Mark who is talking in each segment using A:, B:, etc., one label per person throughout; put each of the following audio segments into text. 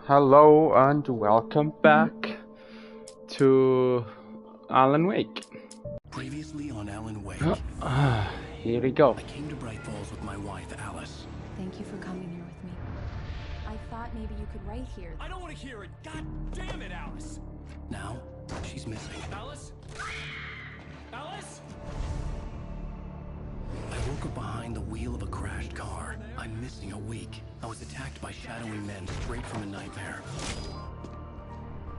A: Hello and welcome back to Alan Wake.
B: Previously on Alan Wake.
A: Here we go.
B: I came to Bright Falls with my wife, Alice.
C: Thank you for coming here with me. I thought maybe you could write here.
D: I don't want to hear it. God damn it, Alice.
B: Now, she's missing.
D: Alice? Alice?
B: I woke up behind the wheel of a crashed car. I'm missing a week. I was attacked by shadowy men straight from a nightmare.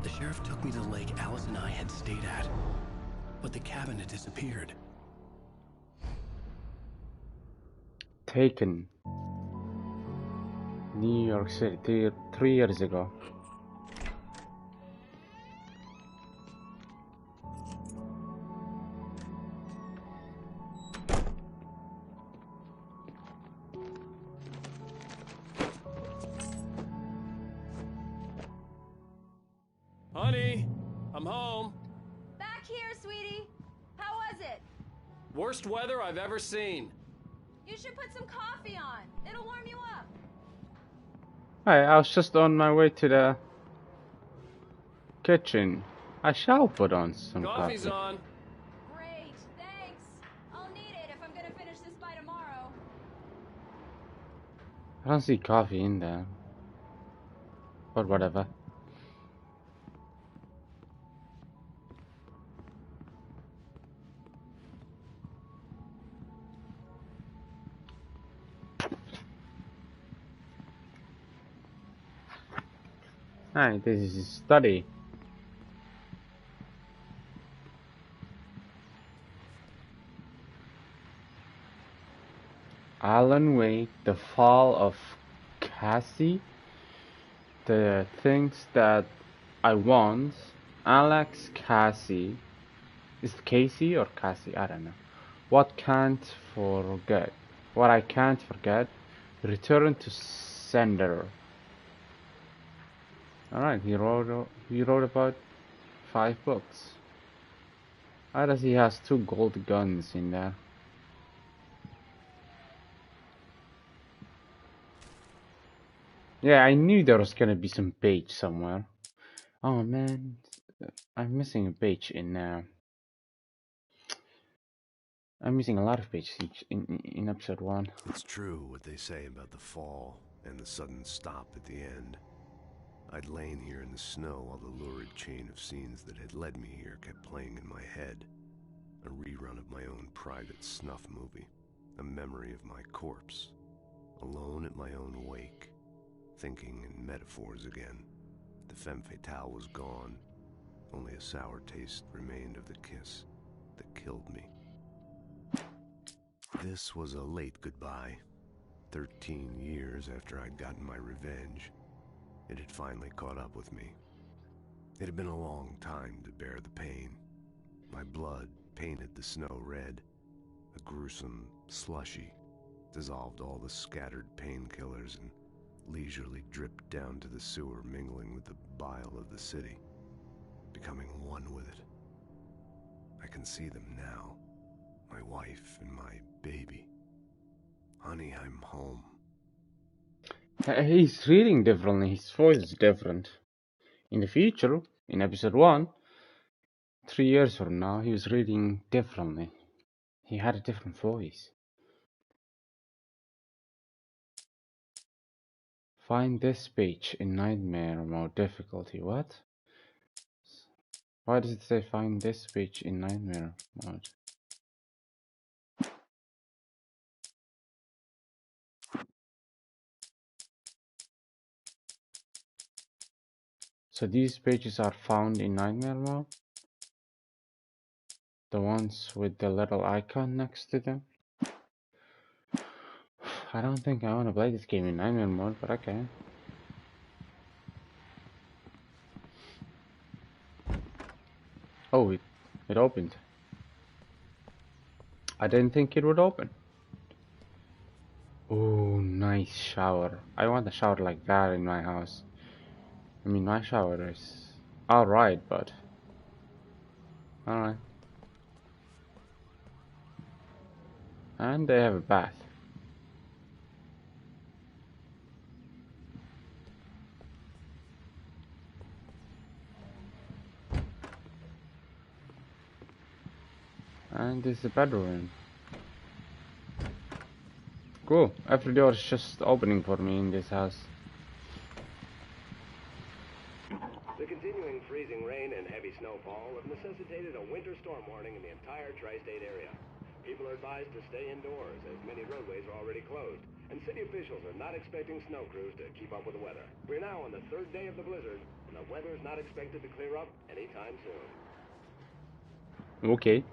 B: The sheriff took me to the lake Alice and I had stayed at, but the cabin had disappeared.
A: Taken. New York City 3 years ago.
D: Honey, I'm home.
C: Back here, sweetie. How was it?
D: Worst weather I've ever seen.
C: You should put some coffee on. It'll warm you up.
A: Hi, I was just on my way to the kitchen. I shall put on some
D: Coffee's
A: coffee.
D: on.
C: Great, thanks. I'll need it if I'm gonna finish this by tomorrow.
A: I don't see coffee in there. But whatever. Hi, this is a study. Alan Wake, The Fall of Cassie, The Things That I Want, Alex Cassie, is it Casey or Cassie? I don't know. What I Can't Forget, Return to Sender. Alright, he wrote about 5 books. Why does he has 2 gold guns in there? Yeah, I knew there was gonna be some page somewhere. Oh man, I'm missing a page in I'm missing a lot of pages in episode 1.
E: It's true what they say about the fall and the sudden stop at the end. I'd lain here in the snow while the lurid chain of scenes that had led me here kept playing in my head. A rerun of my own private snuff movie. A memory of my corpse. Alone at my own wake. Thinking in metaphors again. The femme fatale was gone. Only a sour taste remained of the kiss that killed me. This was a late goodbye. 13 years after I'd gotten my revenge. It had finally caught up with me. It had been a long time to bear the pain. My blood painted the snow red. A gruesome slushy dissolved all the scattered painkillers and leisurely dripped down to the sewer, mingling with the bile of the city, becoming one with it. I can see them now. My wife and my baby. Honey, I'm home.
A: He's reading differently, his voice is different. In the future, in episode 1, 3 years from now, he was reading differently. He had a different voice. Find this page in nightmare mode difficulty. What? Why does it say find this page in nightmare mode? So these pages are found in nightmare mode? The ones with the little icon next to them? I don't think I want to play this game in nightmare mode, but okay. Oh, it opened. I didn't think it would open. Oh, nice shower. I want a shower like that in my house. I mean, my shower is alright, but... Alright. And they have a bath. And this is a bedroom. Cool. Every door is just opening for me in this house.
F: The continuing freezing rain and heavy snowfall have necessitated a winter storm warning in the entire tri-state area. People are advised to stay indoors as many roadways are already closed, and city officials are not expecting snow crews to keep up with the weather. We're now on the third day of the blizzard, and the weather is not expected to clear up anytime soon.
A: Okay.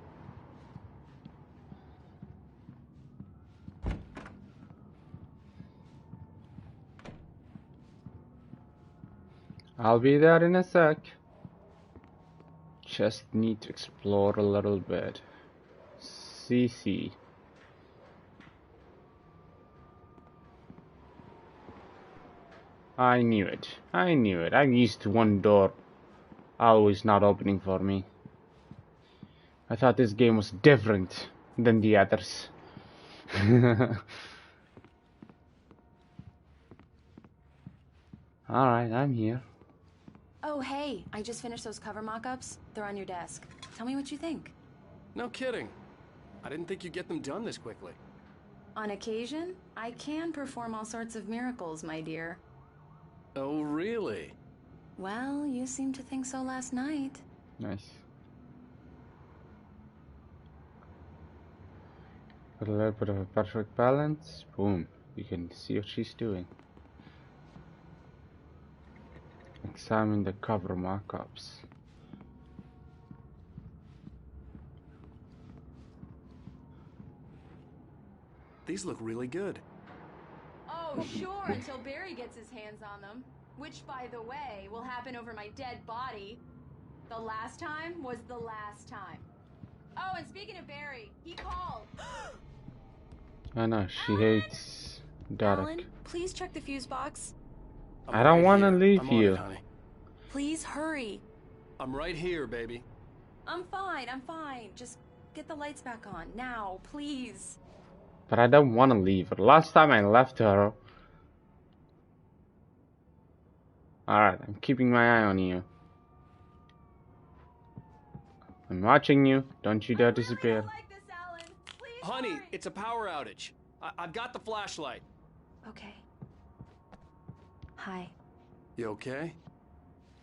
A: I'll be there in a sec. Just need to explore a little bit. CC. I knew it. I knew it. I'm used to one door always not opening for me. I thought this game was different than the others. Alright, I'm here.
C: Oh, hey, I just finished those cover mock-ups. They're on your desk. Tell me what you think.
D: No kidding. I didn't think you'd get them done this quickly.
C: On occasion, I can perform all sorts of miracles, my dear.
D: Oh, really?
C: Well, you seemed to think so last night.
A: Nice. Got a little bit of a perfect balance. Boom. You can see what she's doing. Examine the cover markups.
D: These look really good.
C: Oh, sure, until Barry gets his hands on them. Which, by the way, will happen over my dead body. The last time was the last time. Oh, and speaking of Barry, he called.
A: I know, she
C: Alan?
A: hates Derek.
C: Alan, please check the fuse box.
A: I don't wanna leave
D: I'm on
A: you.
D: it, honey.
C: Please hurry.
D: I'm right here, baby.
C: I'm fine, I'm fine. Just get the lights back on, now, please.
A: But I don't wanna leave her. Last time I left her. Alright, I'm keeping my eye on you. I'm watching you. Don't you dare disappear.
C: I don't like this, Alan. Please
D: Honey,
C: hurry.
D: it's a power outage. I've got the flashlight.
C: Okay. Hi.
D: You okay?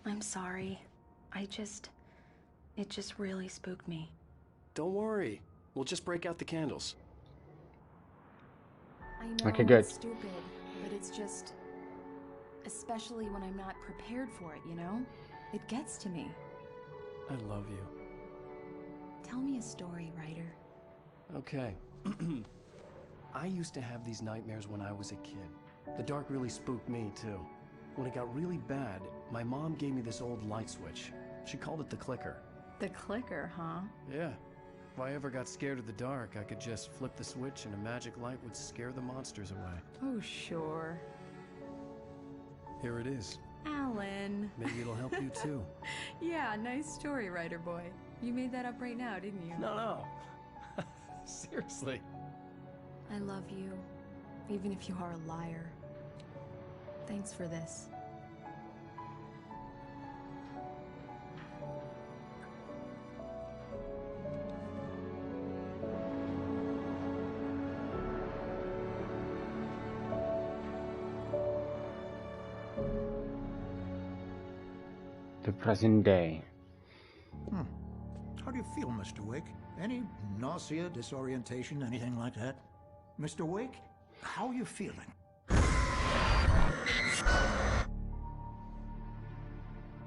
C: I'm sorry. It just really spooked me.
D: Don't worry. We'll just break out the candles.
C: I know
A: Okay, good.
C: it's stupid, but it's just... Especially when I'm not prepared for it, you know? It gets to me.
D: I love you.
C: Tell me a story, writer.
D: Okay. I used to have these nightmares when I was a kid. The dark really spooked me, too. When it got really bad, my mom gave me this old light switch. She called it the clicker.
C: The clicker, huh?
D: Yeah. If I ever got scared of the dark, I could just flip the switch and a magic light would scare the monsters away.
C: Oh, sure.
D: Here it is.
C: Alan.
D: Maybe it'll help you, too.
C: Yeah, nice story, writer boy. You made that up right now, didn't you?
D: No. Seriously.
C: I love you, even if you are a liar. Thanks for this.
A: The present day.
G: How do you feel, Mr. Wake? Any nausea, disorientation, anything like that? Mr. Wake, how are you feeling?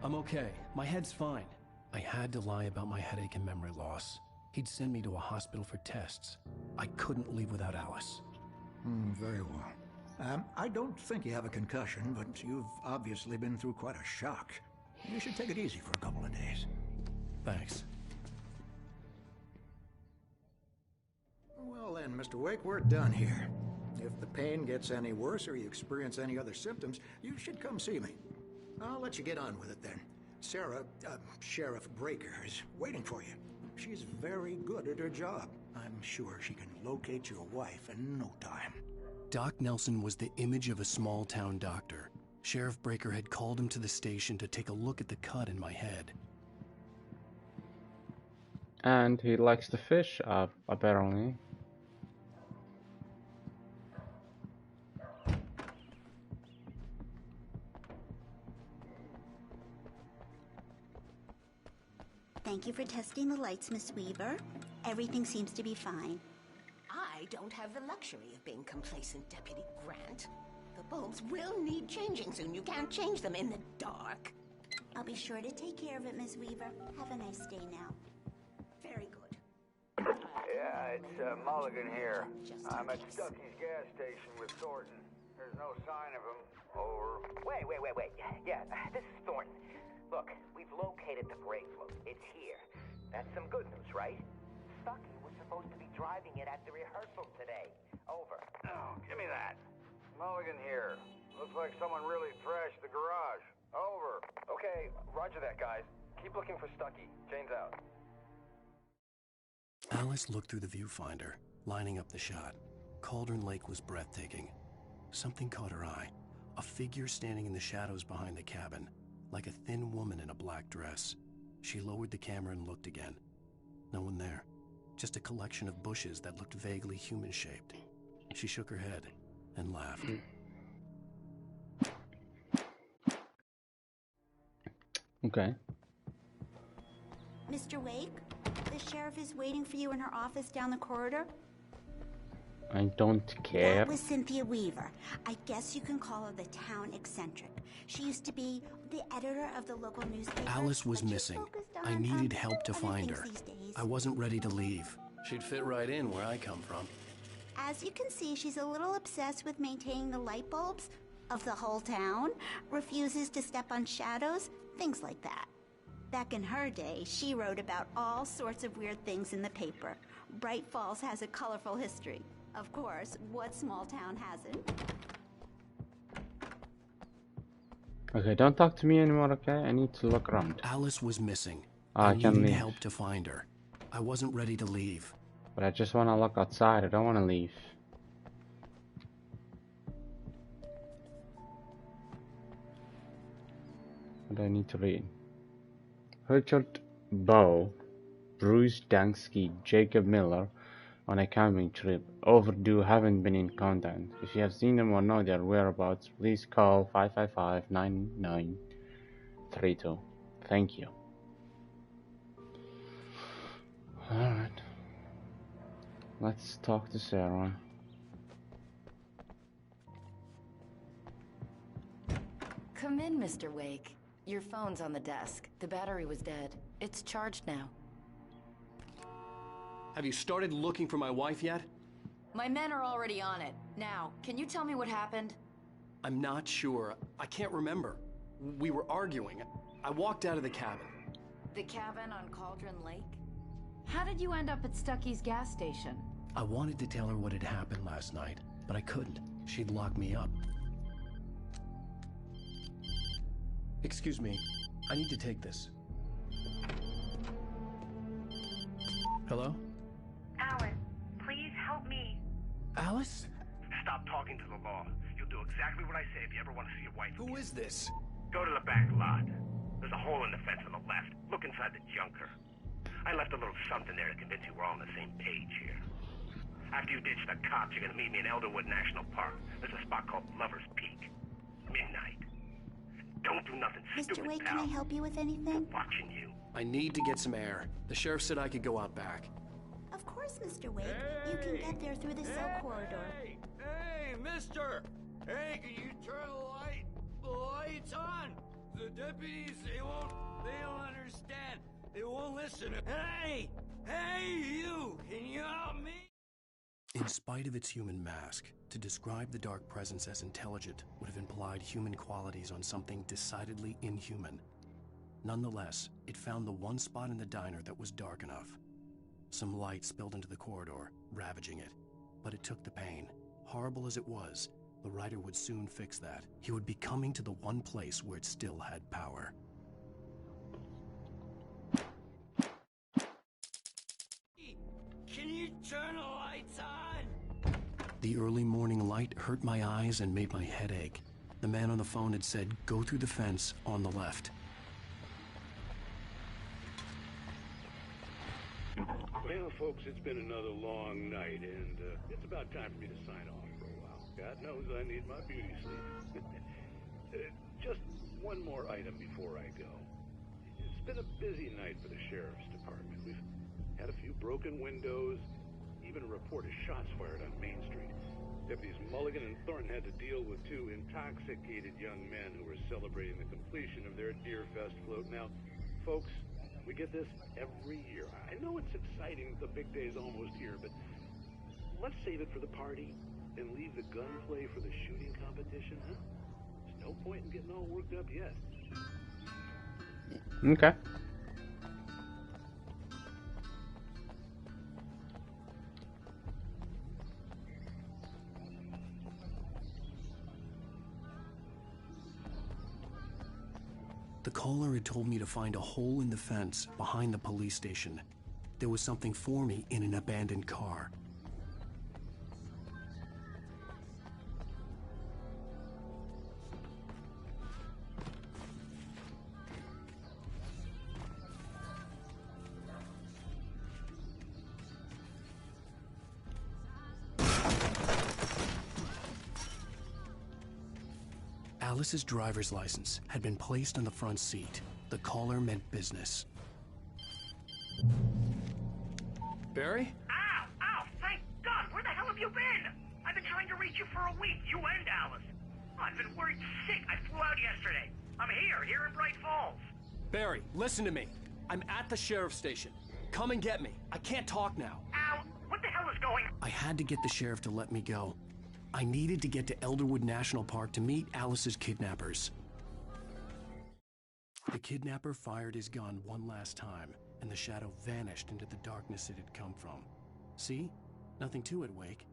B: I'm okay. My head's fine. I had to lie about my headache and memory loss. He'd send me to a hospital for tests. I couldn't leave without Alice.
G: Very well. I don't think you have a concussion, but you've obviously been through quite a shock. You should take it easy for a couple of days.
B: Thanks.
G: Well then, Mr. Wake, we're done here. If the pain gets any worse or you experience any other symptoms, you should come see me. I'll let you get on with it then. Sarah, Sheriff Breaker, is waiting for you. She's very good at her job. I'm sure she can locate your wife in no time.
B: Doc Nelson was the image of a small-town doctor. Sheriff Breaker had called him to the station to take a look at the cut in my head.
A: And he likes to fish, apparently.
H: Thank you for testing the lights, Miss Weaver. Everything seems to be fine.
I: I don't have the luxury of being complacent, Deputy Grant. The bulbs will need changing soon. You can't change them in the dark.
H: I'll be sure to take care of it, Miss Weaver. Have a nice day now.
I: Very good.
J: Yeah, it's Mulligan here. I'm at Stucky's gas station with Thornton. There's no sign of him. Over.
K: Wait. Yeah, this is Thornton. Look, we've located the brake fluid. It's here. That's some good news, right? Stucky was supposed to be driving it at the rehearsal today. Over.
J: Oh, give me that. Mulligan here. Looks like someone really trashed the garage. Over.
K: Okay, roger that, guys. Keep looking for Stucky. Jane's out.
B: Alice looked through the viewfinder, lining up the shot. Cauldron Lake was breathtaking. Something caught her eye. A figure standing in the shadows behind the cabin, like a thin woman in a black dress. She lowered the camera and looked again. No one there. Just a collection of bushes that looked vaguely human-shaped. She shook her head and laughed.
A: Okay.
H: Mr. Wake, the sheriff is waiting for you in her office down the corridor.
A: I don't care.
H: That was Cynthia Weaver. I guess you can call her the town eccentric. She used to be the editor of the local newspaper.
B: Alice was
H: but she's
B: missing.
H: focused
B: I
H: on,
B: needed help to
H: other
B: find
H: things
B: her.
H: these days.
B: I wasn't ready to leave. She'd fit right in where I come from.
H: As you can see, she's a little obsessed with maintaining the light bulbs of the whole town, refuses to step on shadows, things like that. Back in her day, she wrote about all sorts of weird things in the paper. Bright Falls has a colorful history. Of course, what small town hasn't?
A: Okay, don't talk to me anymore, okay? I need to look around.
B: Alice was missing.
A: I
B: I
A: can
B: needed
A: leave.
B: help to find her. I wasn't ready to leave.
A: But I just want to look outside. I don't want to leave. What do I need to read? Richard Bowe, Bruce Dansky, Jacob Miller on a camping trip. Overdue, haven't been in contact. If you have seen them or know their whereabouts, please call 555-9932. Thank you. Alright. Let's talk to Sarah.
L: Come in, Mr. Wake. Your phone's on the desk. The battery was dead. It's charged now.
D: Have you started looking for my wife yet?
L: My men are already on it. Now, can you tell me what happened?
D: I'm not sure. I can't remember. We were arguing. I walked out of the cabin.
L: The cabin on Cauldron Lake? How did you end up at Stucky's gas station?
B: I wanted to tell her what had happened last night, but I couldn't. She'd lock me up. Excuse me. I need to take this. Hello?
M: Alice, please help me.
B: Alice?
F: Stop talking to the law. You'll do exactly what I say if you ever want to see your wife.
D: Who is this?
F: Go to the back lot. There's a hole in the fence on the left. Look inside the junker. I left a little something there to convince you we're all on the same page here. After you ditch the cops, you're gonna meet me in Elderwood National Park. There's a spot called Lover's Peak. Midnight. Don't do nothing stupid,
H: Mr. Wake,
F: pal.
H: can I help you with anything?
F: Watching you.
D: I need to get some air. The sheriff said I could go out back.
H: Of course, Mr. Wake. You can get there through the cell corridor.
J: Hey, mister! Hey, can you turn the lights on? The deputies, they don't understand. They won't listen. Hey! Hey, you! Can you help me?
B: In spite of its human mask, to describe the dark presence as intelligent would have implied human qualities on something decidedly inhuman. Nonetheless, it found the one spot in the diner that was dark enough. Some light spilled into the corridor, ravaging it. But it took the pain. Horrible as it was, the writer would soon fix that. He would be coming to the one place where it still had power.
J: Can you turn the lights on?
B: The early morning light hurt my eyes and made my head ache. The man on the phone had said, "Go through the fence on the left."
N: Well, folks, it's been another long night, and it's about time for me to sign off for a while. God knows I need my beauty sleep. Just one more item before I go. It's been a busy night for the Sheriff's Department. We've had a few broken windows, even a report of shots fired on Main Street. Deputies Mulligan and Thornton had to deal with two intoxicated young men who were celebrating the completion of their Deerfest float. Now, folks, we get this every year. I know it's exciting, the big day's almost here, but let's save it for the party and leave the gunplay for the shooting competition, huh? There's no point in getting all worked up yet.
A: Okay.
D: The caller had told me to find a hole in the fence behind the police station. There was something for me in an abandoned car. Alice's driver's license had been placed on the front seat. The caller meant business. Barry?
O: Ow! Ow! Thank God! Where the hell have you been? I've been trying to reach you for a week, you and Alice. I've been worried sick. I flew out yesterday. I'm here in Bright Falls.
D: Barry, listen to me. I'm at the sheriff's station. Come and get me. I can't talk now.
O: Ow! What the hell is going on?
D: I had to get the sheriff to let me go. I needed to get to Elderwood National Park to meet Alice's kidnappers. The kidnapper fired his gun one last time, and the shadow vanished into the darkness it had come from. See? Nothing to it, Wake.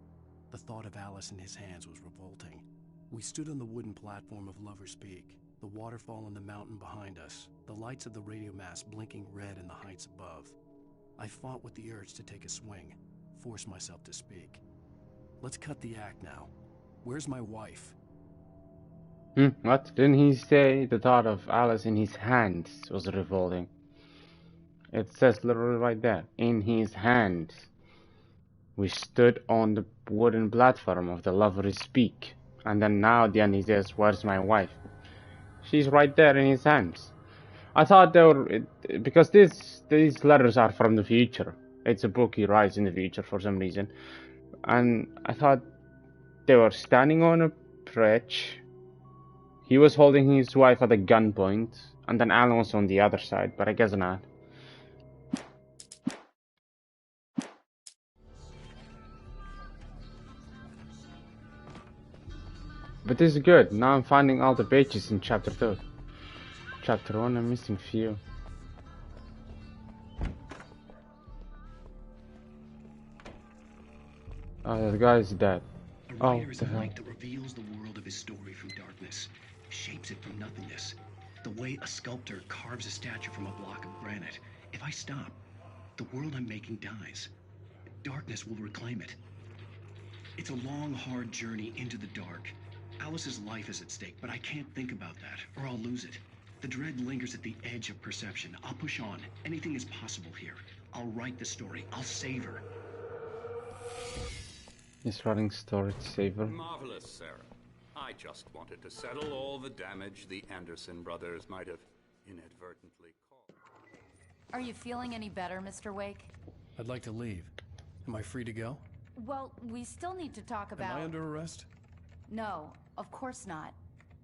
D: The thought of Alice in his hands was revolting. We stood on the wooden platform of Lover's Peak, the waterfall on the mountain behind us, the lights of the radio mast blinking red in the heights above. I fought with the urge to take a swing, force myself to speak. Let's cut the act now. Where's my wife?
A: What? Didn't he say the thought of Alice in his hands was revolting? It says literally right there, in his hands. We stood on the wooden platform of the Lover's Peak. And then now at the end he says, where's my wife? She's right there in his hands. I thought they were... because these letters are from the future. It's a book he writes in the future for some reason. And I thought they were standing on a bridge. He was holding his wife at a gunpoint, and then Alan was on the other side, but I guess not. But this is good. Now I'm finding all the pages in chapter 2. Chapter 1, I'm missing few. Oh, that guy is dead.
D: A writer is a light that reveals the world of his story from darkness, shapes it from nothingness. The way a sculptor carves a statue from a block of granite. If I stop, the world I'm making dies. Darkness will reclaim it. It's a long, hard journey into the dark. Alice's life is at stake, but I can't think about that, or I'll lose it. The dread lingers at the edge of perception. I'll push on. Anything is possible here. I'll write the story. I'll save her.
A: He's writing story to save her.
P: Marvelous, Sarah. I just wanted to settle all the damage the Anderson brothers might have inadvertently caused.
L: Are you feeling any better, Mr. Wake?
D: I'd like to leave. Am I free to go?
L: Well, we still need to talk about...
D: Am I under arrest?
L: No, of course not.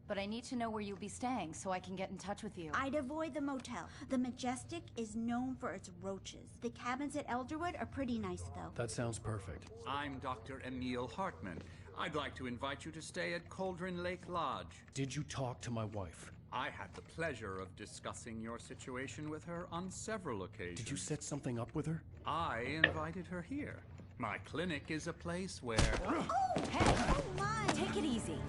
L: But I need to know where you'll be staying so I can get in touch with you.
H: I'd avoid the motel. The Majestic is known for its roaches. The cabins at Elderwood are pretty nice, though.
D: That sounds perfect.
P: I'm Dr. Emil Hartman. I'd like to invite you to stay at Cauldron Lake Lodge.
D: Did you talk to my wife?
P: I had the pleasure of discussing your situation with her on several occasions.
D: Did you set something up with her?
P: I invited her here. My clinic is a place where...
L: Oh, hey! Oh my! Take it easy.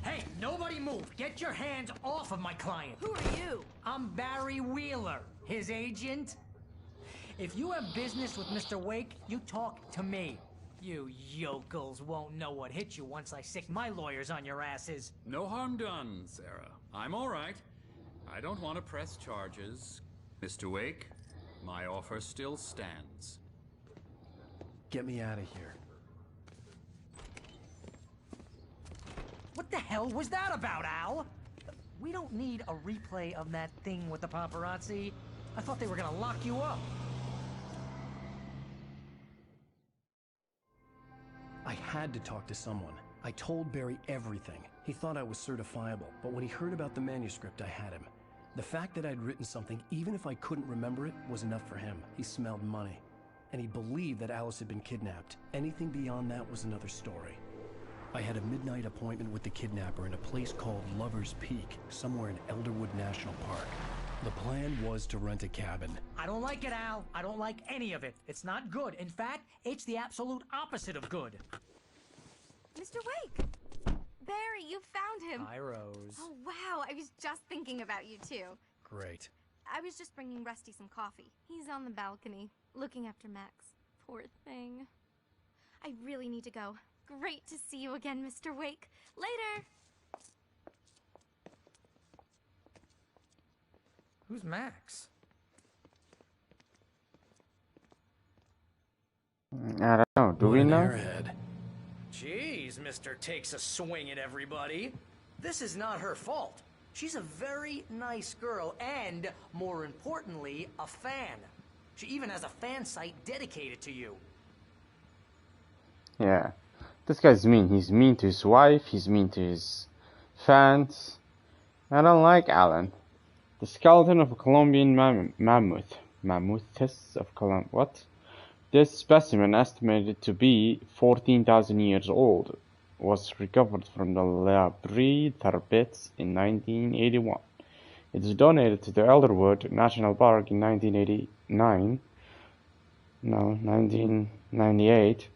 Q: Hey, nobody move! Get your hands off of my client!
L: Who are you?
Q: I'm Barry Wheeler, his agent. If you have business with Mr. Wake, you talk to me. You yokels won't know what hit you once I sick my lawyers on your asses.
P: No harm done, Sarah. I'm all right. I don't want to press charges. Mr. Wake, my offer still stands.
D: Get me out of here.
Q: What the hell was that about, Al? We don't need a replay of that thing with the paparazzi. I thought they were gonna lock you up.
D: I had to talk to someone. I told Barry everything. He thought I was certifiable, but when he heard about the manuscript, I had him. The fact that I'd written something, even if I couldn't remember it, was enough for him. He smelled money. And he believed that Alice had been kidnapped. Anything beyond that was another story. I had a midnight appointment with the kidnapper in a place called Lover's Peak, somewhere in Elderwood National Park. The plan was to rent a cabin.
Q: I don't like it, Al. I don't like any of it. It's not good. In fact, it's the absolute opposite of good.
R: Mr. Wake! Barry, you found him!
Q: Hi, Rose.
R: Oh, wow. I was just thinking about you, too.
D: Great.
R: I was just bringing Rusty some coffee. He's on the balcony, looking after Max. Poor thing. I really need to go. Great to see you again, Mr. Wake. Later!
Q: Who's Max?
A: I don't know. Do we know?
D: Airhead.
Q: Jeez, Mr. Takes a swing at everybody. This is not her fault. She's a very nice girl and, more importantly, a fan. She even has a fan site dedicated to you.
A: Yeah. This guy's mean. He's mean to his wife. He's mean to his fans. I don't like Alan. The skeleton of a Colombian mammoth. Mammuthus of Colombia. What? This specimen, estimated to be 14,000 years old, was recovered from the Labrie pits in 1981. It was donated to the Elderwood National Park in 1998.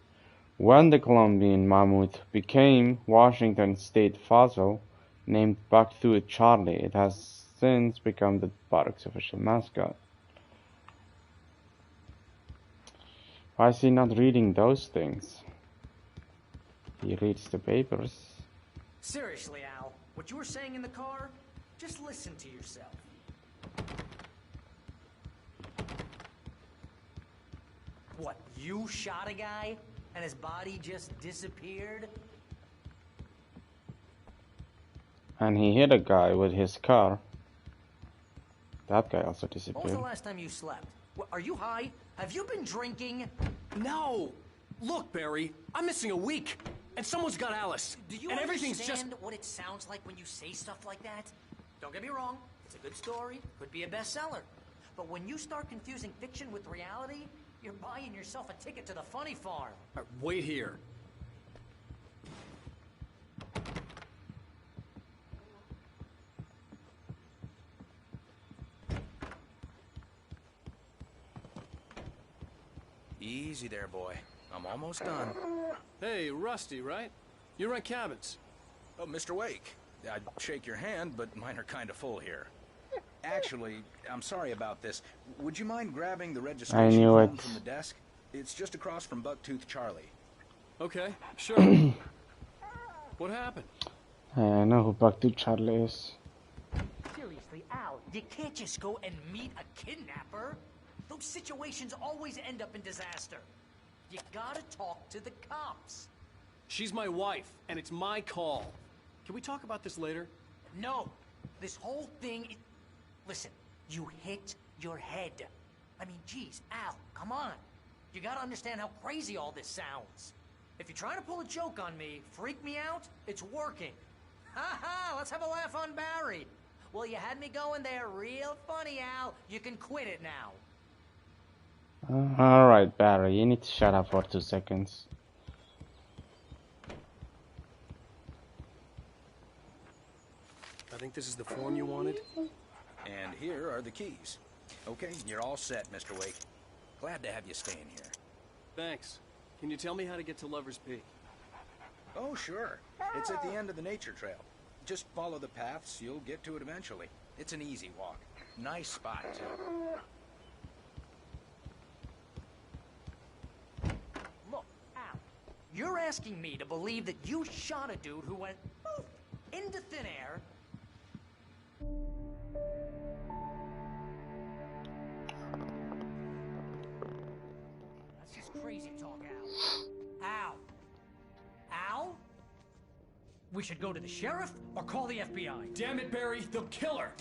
A: When the Colombian mammoth became Washington State fossil, named Bucktooth Charlie, it has since become the park's official mascot. Why is he not reading those things? He reads the papers.
Q: Seriously, Al, what you were saying in the car, just listen to yourself. What, you shot a guy and his body just disappeared?
A: And he hit a guy with his car. That guy also
Q: When was
A: disappeared.
Q: the last time you slept? Are you high? Have you been drinking?
D: No! Look, Barry, I'm missing a week, and someone's got Alice.
Q: Do you
D: and everything's
Q: understand
D: just...
Q: what it sounds like when you say stuff like that? Don't get me wrong, it's a good story, could be a bestseller. But when you start confusing fiction with reality, you're buying yourself a ticket to the funny farm.
D: Wait here.
S: Easy there, boy. I'm almost done.
D: Hey, Rusty, right? You rent cabins.
S: Oh, Mr. Wake. I'd shake your hand, but mine are kind of full here. Actually, I'm sorry about this. Would you mind grabbing the registration
A: knew
S: form
A: it.
S: from the desk? It's just across from Bucktooth Charlie.
D: Okay, sure. What happened?
A: I know who Bucktooth Charlie is.
Q: Seriously, Al, you can't just go and meet a kidnapper. Those situations always end up in disaster. You gotta talk to the cops.
D: She's my wife, and it's my call. Can we talk about this later?
Q: No, this whole thing is... Listen, you hit your head. I mean, geez, Al, come on. You gotta understand how crazy all this sounds. If you're trying to pull a joke on me, freak me out, it's working. Ha ha, let's have a laugh on Barry. Well, you had me going there real funny, Al. You can quit it now.
A: Alright, Barry, you need to shut up for 2 seconds.
D: I think this is the form you wanted.
S: And here are the keys. Okay, you're all set, Mr. Wake. Glad to have you staying here.
D: Thanks. Can you tell me how to get to Lover's Peak?
S: Oh, sure. It's at the end of the nature trail. Just follow the paths, you'll get to it eventually. It's an easy walk. Nice spot, too.
Q: Look, Al, you're asking me to believe that you shot a dude who went poof into thin air. We should go to the sheriff or call the FBI.
D: Damn it, Barry, they'll kill her!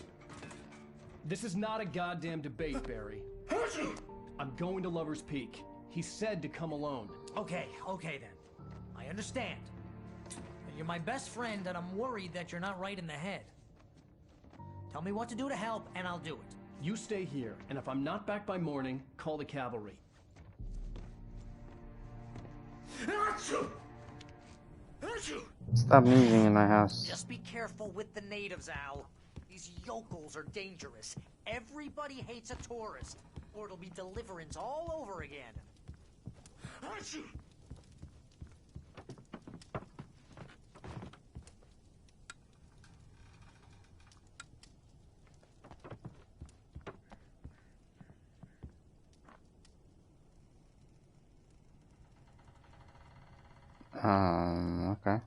D: This is not a goddamn debate, Barry. I'm going to Lover's Peak. He said to come alone.
Q: Okay then. I understand. You're my best friend, and I'm worried that you're not right in the head. Tell me what to do to help, and I'll do it.
D: You stay here, and if I'm not back by morning, call the cavalry.
A: Stop moving in my house.
Q: Just be careful with the natives, Al. These yokels are dangerous. Everybody hates a tourist, or it'll be Deliverance all over again.
A: Okay.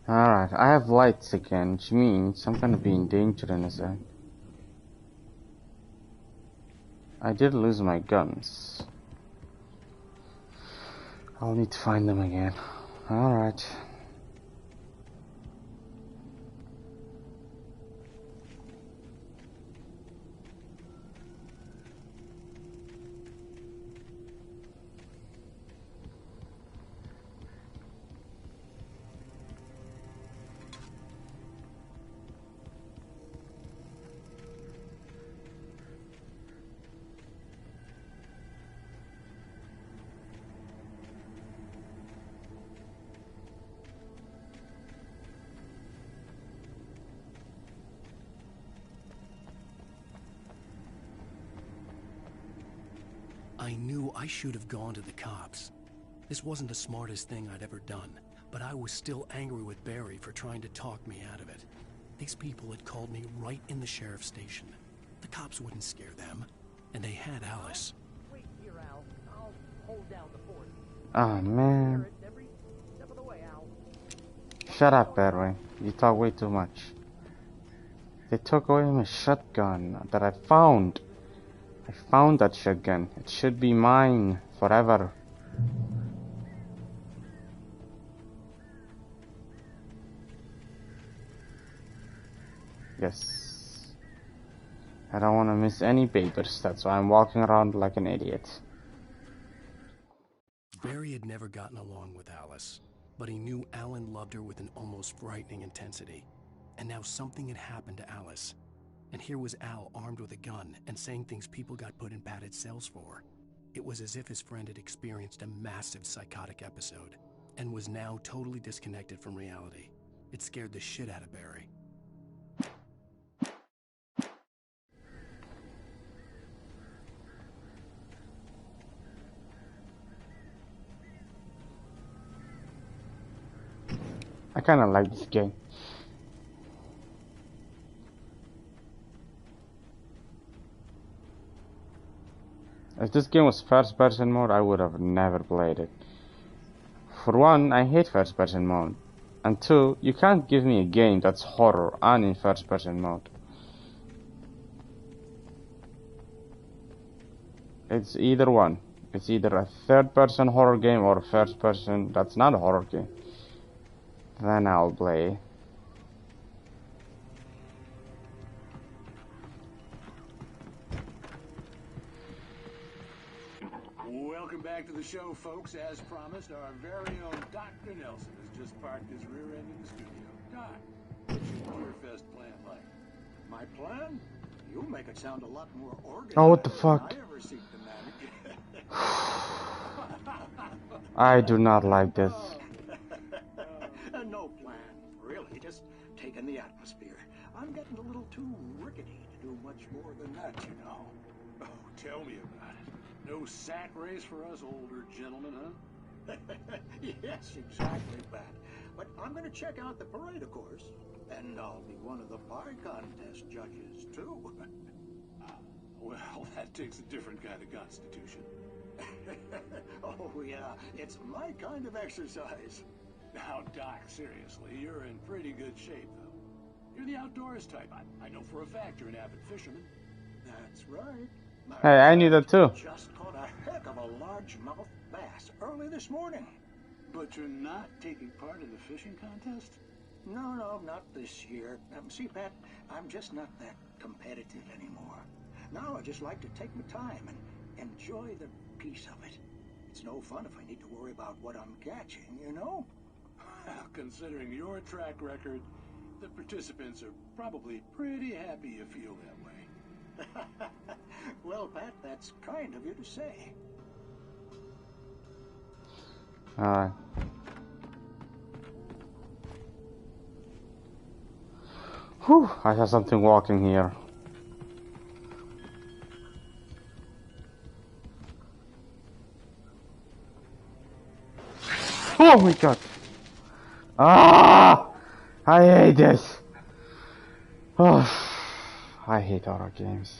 A: Alright, I have lights again, which means I'm gonna be in danger in a sec. I did lose my guns. I'll need to find them again. Alright.
B: I knew I should have gone to the cops. This wasn't the smartest thing I'd ever done, but I was still angry with Barry for trying to talk me out of it. These people had called me right in the sheriff's station. The cops wouldn't scare them, and they had Alice.
Q: Wait here, Al. I'll hold down the fort.
A: Oh man.
Q: Every step of the way, Al.
A: Shut up, Barry. You talk way too much. They took away my shotgun that I found. I found that shotgun. It should be mine forever. Yes. I don't want to miss any papers. That's why I'm walking around like an idiot.
B: Barry had never gotten along with Alice, but he knew Alan loved her with an almost frightening intensity. And now something had happened to Alice. And here was Al armed with a gun and saying things people got put in padded cells for. It was as if his friend had experienced a massive psychotic episode and was now totally disconnected from reality. It scared the shit out of Barry.
A: I kind of like this game. If this game was first person mode, I would have never played it. For one, I hate first person mode. And two, you can't give me a game that's horror and in first person mode. It's either one. It's either a third person horror game or a first person that's not a horror game. Then I'll play.
T: Welcome back to the show, folks. As promised, our very own Dr. Nelson has just parked his rear end in the studio. Doc, what's your Tearfest plan like?
G: My plan? You make it sound a lot more organized.
A: Oh, what the fuck?
G: than I ever seek to manage.
A: I do not like this.
G: No plan, really. Just taking the atmosphere. I'm getting a little too rickety to do much more than that, you know.
T: Oh, tell me about it. No sack race for us older gentlemen, huh?
G: Yes, exactly, Pat. But I'm going to check out the parade, of course. And I'll be one of the pie contest judges, too.
T: Well, that takes a different kind of constitution.
G: Oh, yeah. It's my kind of exercise.
T: Now, Doc, seriously, you're in pretty good shape, though. You're the outdoors type. I know for a fact you're an avid fisherman.
G: That's right.
A: Hey, I knew that too.
G: Just caught a heck of a largemouth bass early this morning.
T: But you're not taking part in the fishing contest?
G: No, not this year. See, Pat, I'm just not that competitive anymore. Now I just like to take my time and enjoy the peace of it. It's no fun if I need to worry about what I'm catching, you know?
T: Well, considering your track record, the participants are probably pretty happy you feel that way.
G: Well, Pat, that's kind of you to say.
A: Alright. Whew, I have something walking here. Oh my god. Ah! I hate this. Oh, I hate horror games.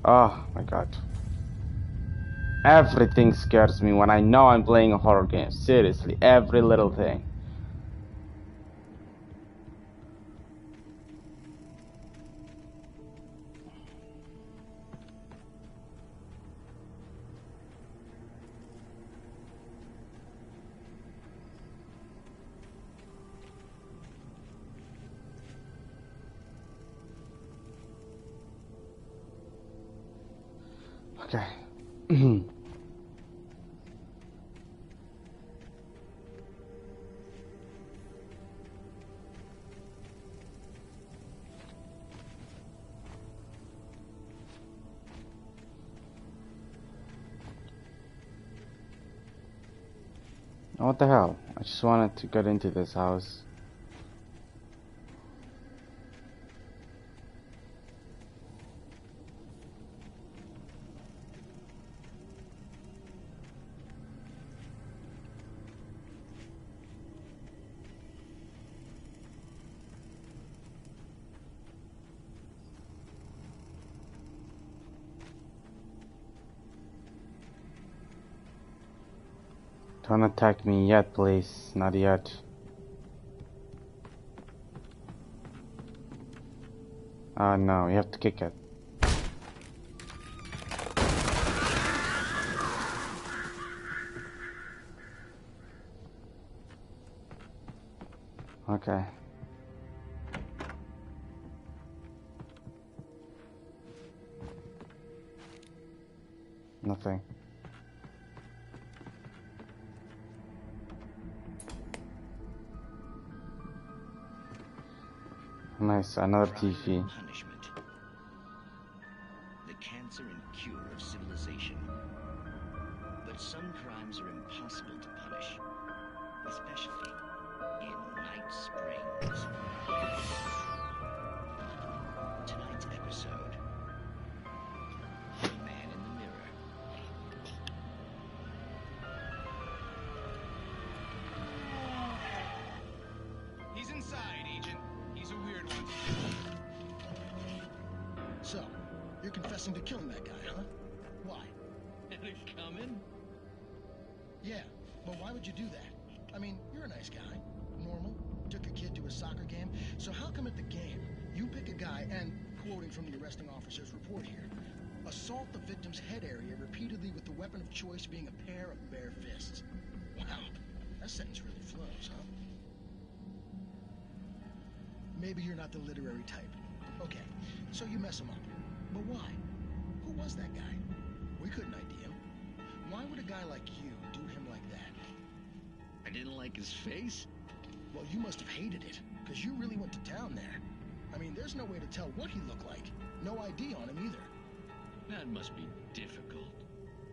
A: Oh my god. Everything scares me when I know I'm playing a horror game. Seriously, every little thing. Okay. What the hell? I just wanted to get into this house. Don't attack me yet, please. Not yet. No, you have to kick it. Okay. Nothing. Nice, another TV.
U: Punishment. The cancer and cure of civilization. But some crimes are impossible to punish, especially in Night Springs. Tonight's episode: The Man in the Mirror.
V: He's inside, Agent. He's a weird one.
W: So, you're confessing to killing that guy, huh? Why?
V: Anything coming?
W: Yeah, but why would you do that? I mean, you're a nice guy. Normal. Took a kid to a soccer game. So how come at the game, you pick a guy and, quoting from the arresting officer's report here, assault the victim's head area repeatedly with the weapon of choice being a pair of bare fists? Wow, that sentence really flows, huh? Maybe you're not the literary type. Okay, so you mess him up. But why? Who was that guy? We couldn't ID him. Why would a guy like you do him like that?
U: I didn't like his face?
W: Well, you must have hated it, because you really went to town there. I mean, there's no way to tell what he looked like. No ID on him either.
U: That must be difficult.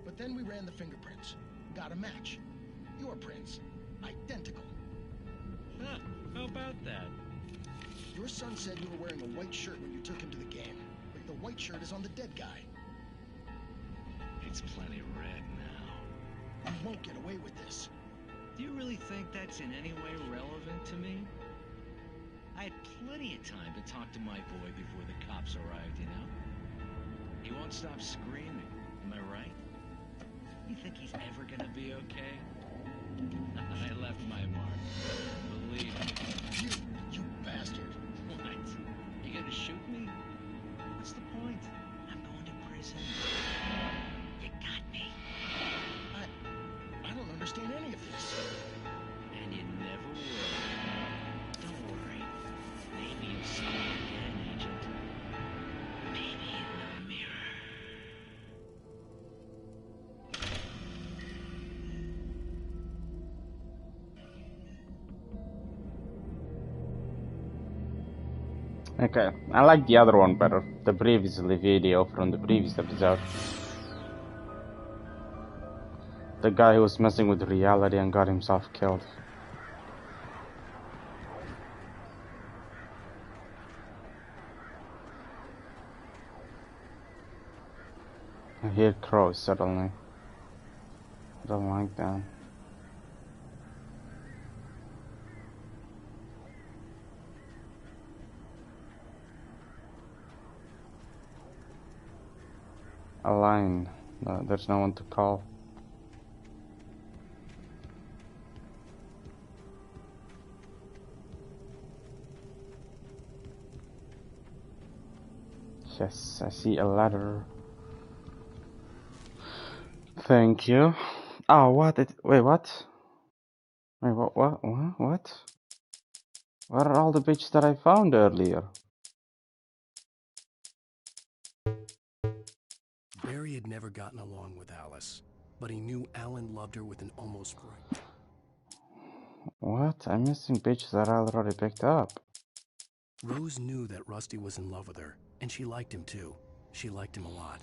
W: But then we ran the fingerprints. Got a match. Your prints. Identical.
U: Huh, how about that?
W: Your son said you were wearing a white shirt when you took him to the game. the white shirt is on the dead guy.
U: It's plenty red now.
W: You won't get away with this.
U: Do you really think that's in any way relevant to me? I had plenty of time to talk to my boy before the cops arrived, you know? He won't stop screaming, am I right? You think he's ever gonna be okay? I left my mark. Believe me.
W: You bastard.
U: What? You gonna shoot me? What's the point? I'm going to prison. You got me.
W: I don't understand any of this.
U: And you never will. Don't worry. Maybe you'll see me again, Agent. Maybe in the mirror.
A: Okay, I like the other one better. The previous video from the previous episode. The guy who was messing with reality and got himself killed. I hear crows suddenly. I don't like that. A line. No, there's no one to call. Yes, I see a ladder. Thank you. Oh, what? Wait, what? Wait, what? What? Where are all the bitches that I found earlier?
D: Barry had never gotten along with Alice, but he knew Alan loved her with an almost right.
A: What? I'm missing bitches that I already picked up.
D: Rose knew that Rusty was in love with her, and she liked him too. She liked him a lot.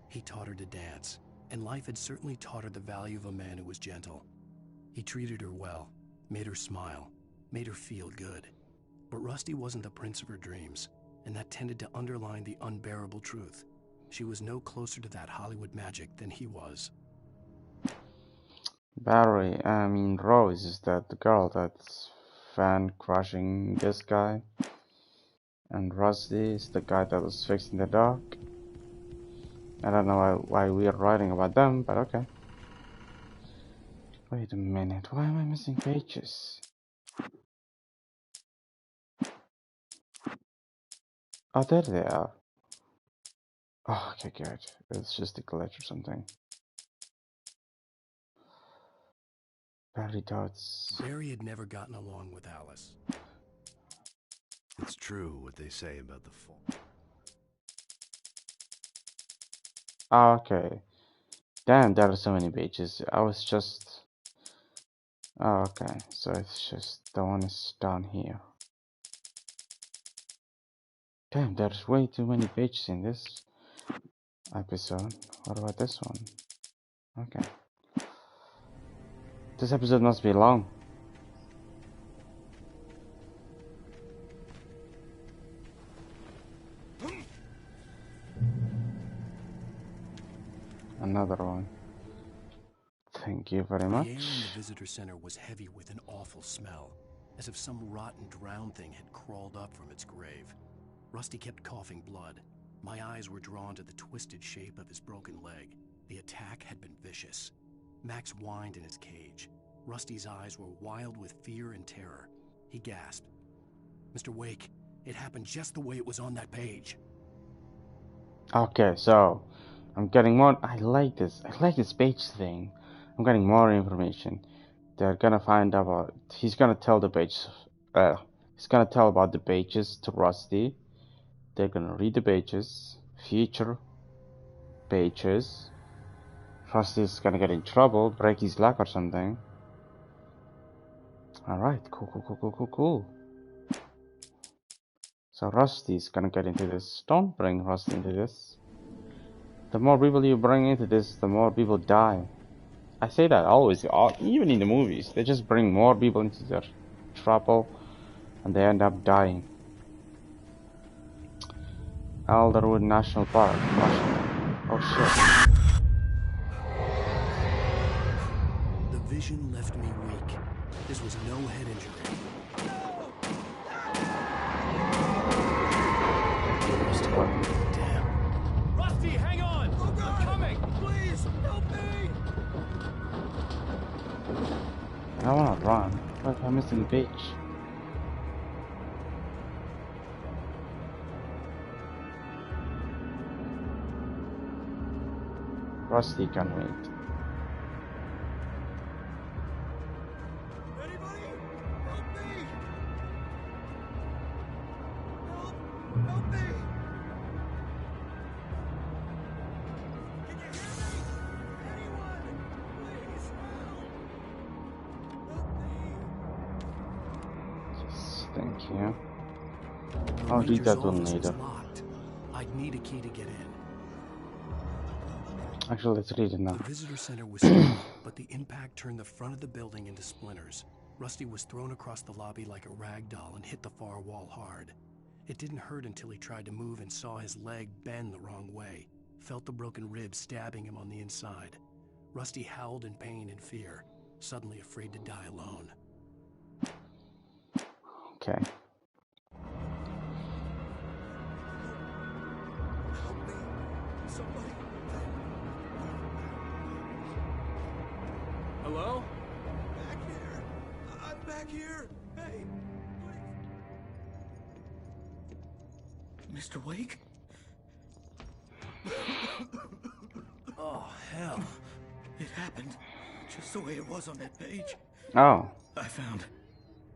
D: He taught her to dance, and life had certainly taught her the value of a man who was gentle. He treated her well, made her smile, made her feel good. But Rusty wasn't the prince of her dreams, and that tended to underline the unbearable truth. She was no closer to that Hollywood magic than he was.
A: Rose is that the girl that's fan crushing this guy. And Rusty is the guy that was fixing the dog. I don't know why we're writing about them, but okay. Wait a minute, why am I missing pages? Oh, there they are. Oh, okay, good. It's just a glitch or something. Barry Dodds.
D: Barry had never gotten along with Alice.
C: It's true what they say about the fall.
A: Oh, okay. Damn, there are so many pages. I was just... Oh, okay. So it's just the one is down here. Damn, there's way too many pages in this episode. What about this one? Okay. This episode must be long. Another one. Thank you very much.
D: The air in the visitor center was heavy with an awful smell, as if some rotten drowned thing had crawled up from its grave. Rusty kept coughing blood. My eyes were drawn to the twisted shape of his broken leg. The attack had been vicious. Max whined in his cage. Rusty's eyes were wild with fear and terror. He gasped. Mr. Wake, it happened just the way it was on that page.
A: Okay, so I'm getting more. I like this page thing. I'm getting more information. They're gonna find out about. He's gonna tell the pages. He's gonna tell about the pages to Rusty. They're gonna read the pages. Future pages. Rusty's gonna get in trouble, break his leg or something. Alright, cool. So Rusty's gonna get into this. Don't bring Rusty into this. The more people you bring into this, the more people die. I say that always, even in the movies. They just bring more people into their trouble and they end up dying. Alderwood National Park, Washington. Oh shit.
B: The vision left me weak. This was no head injury. Damn.
D: Rusty, hang on!
J: Oh God!
D: I'm coming!
J: Please, help me!
A: I don't wanna run. What if I'm missing the beach? Rusty can wait.
J: Anybody? Help me! Help me! Can you hear me? Anyone? Please help!
A: Yes, thank you. I'll read that one later.
B: I'd need a key to get in.
A: Actually, let's read it now.
B: The visitor center was small, but the impact turned the front of the building into splinters. Rusty was thrown across the lobby like a rag doll and hit the far wall hard. It didn't hurt until he tried to move and saw his leg bend the wrong way, felt the broken rib stabbing him on the inside. Rusty howled in pain and fear, suddenly afraid to die alone.
A: Okay.
J: Help me! Somebody!
D: Hello?
J: Back here! I'm back here! Hey! Please!
W: Mr. Wake?
D: Oh, hell.
W: It happened just the way it was on that page.
A: Oh.
W: I found.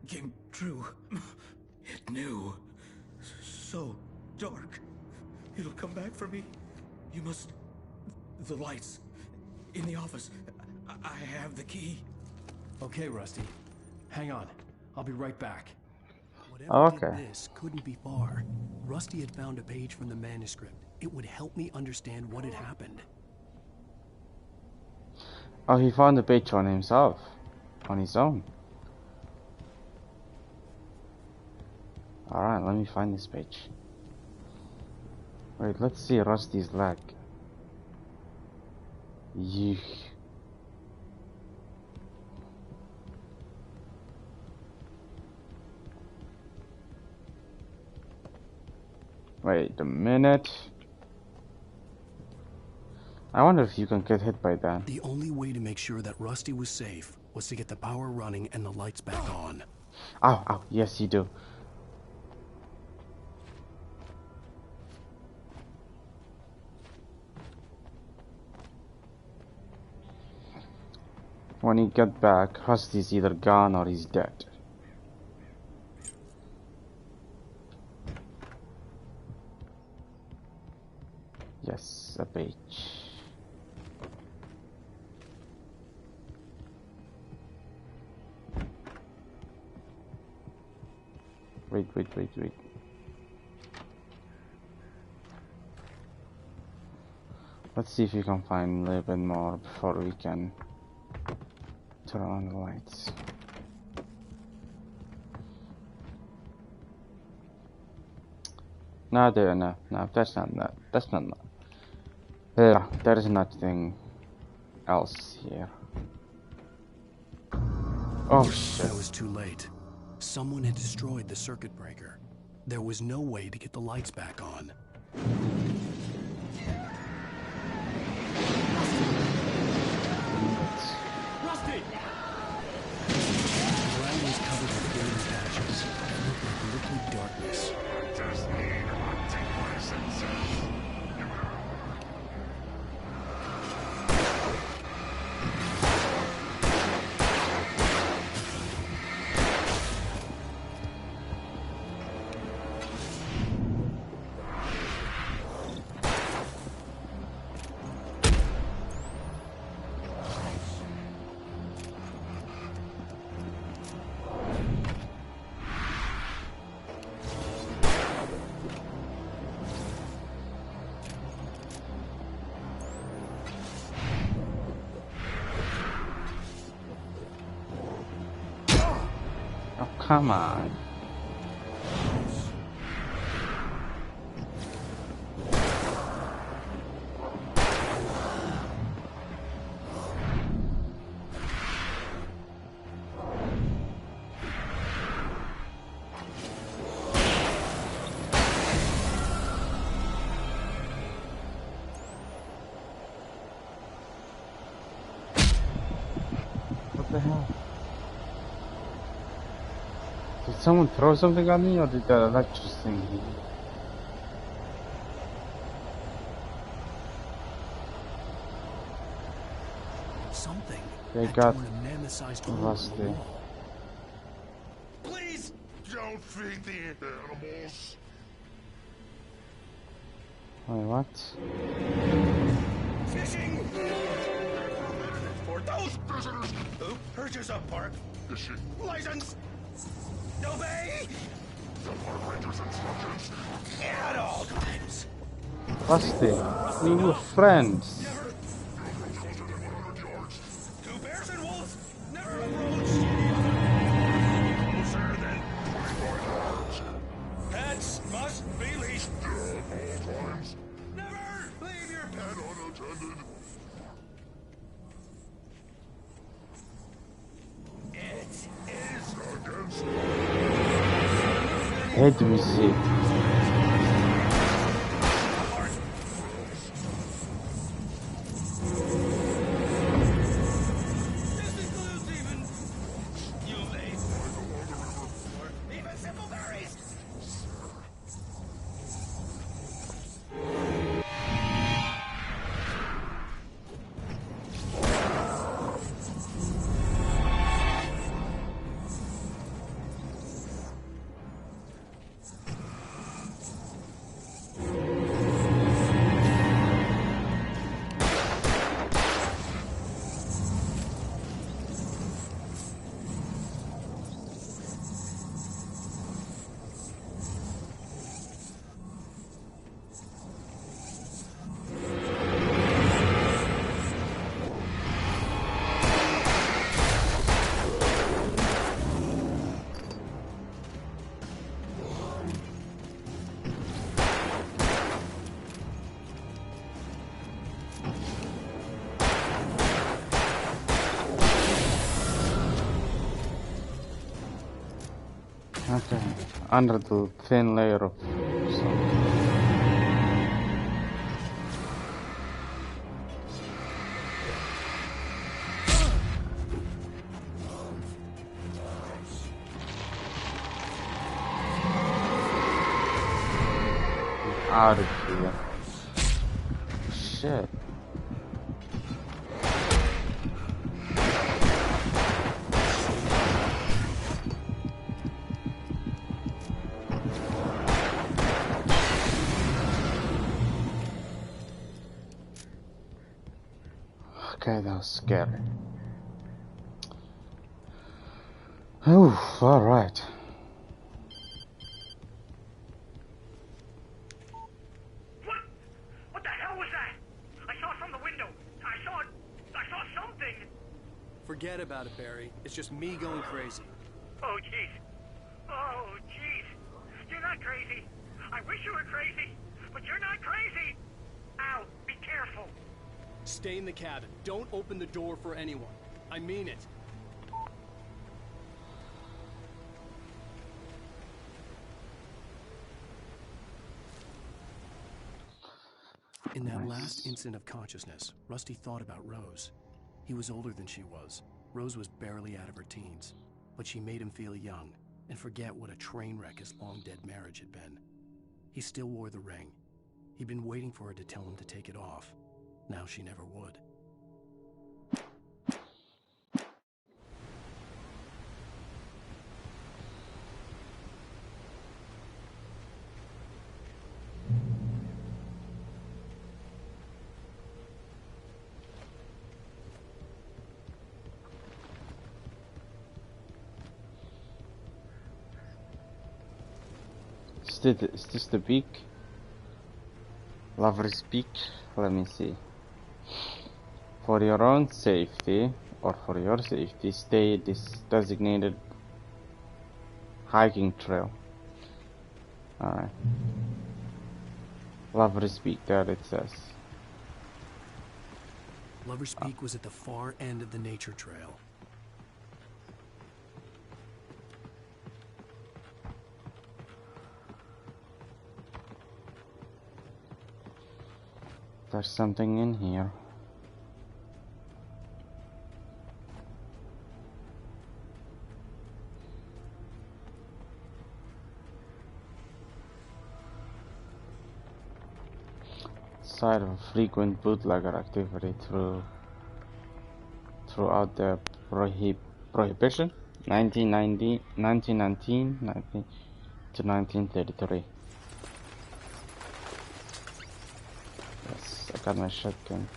W: Came true. It knew. So dark. It'll come back for me. You must... The lights. In the office. I have the key.
D: Okay, Rusty. Hang on. I'll be right back.
B: Whatever
A: Okay.
B: did this couldn't be far. Rusty had found a page from the manuscript. It would help me understand what had happened.
A: Oh, he found the page on himself. On his own. Alright, let me find this page. Wait, let's see Rusty's leg. Yeesh. Wait a minute. I wonder if you can get hit by that.
B: The only way to make sure that Rusty was safe was to get the power running and the lights back on.
A: Ow, ow, yes you do. When he get back, Rusty's either gone or he's dead. Yes, a page. Wait. Let's see if you can find a little bit more before we can turn on the lights. No, that's not that. That's not that. There is nothing else here. Oh shit.
B: I was too late. Someone had destroyed the circuit breaker. There was no way to get the lights back on.
D: Rusty!
B: The ground was covered with flaming patches. It looked like liquid darkness.
J: Just need antiquiescences.
A: Come on. the hell? Did someone throw something at me, or did that electric thing hit me?
D: Something
A: They
D: had
A: got
D: torn a mammoth-sized hole in
A: rusty.
D: the wall.
E: Please don't feed the animals.
A: Wait, what?
E: Fishing! For those visitors who purchase a park fishing license, obey the park ranger's instructions at all times.
A: Rusty, we were friends.
E: Two bears and wolves never approached closer than 25 yards. Pets must be leashed at all times. Never leave your pet unattended. It is against
A: Head music. Okay, under the thin layer of something. Out of here. Shit. Okay, that was scary. Oh, alright.
O: What the hell was that? I saw it from the window. I saw something.
D: Forget about it, Barry. It's just me going crazy.
O: Oh, jeez. Oh, jeez. You're not crazy. I wish you were crazy, but you're not crazy. Ow, be careful.
D: Stay in the cabin. Don't open the door for anyone. I mean it. In that last instant of consciousness, Rusty thought about Rose. He was older than she was. Rose was barely out of her teens, but she made him feel young and forget what a train wreck his long-dead marriage had been. He still wore the ring. He'd been waiting for her to tell him to take it off. Now she never would.
A: Is this the beak? Lover's Peak? Let me see. For your own safety, or for your safety, stay this designated hiking trail. Alright. Lover's Peak, there it says.
D: Lover's Peak was at the far end of the nature trail.
A: There's something in here. side of frequent bootlegger activity throughout the prohibition 1919 to 1933. Yes, I got my shotgun.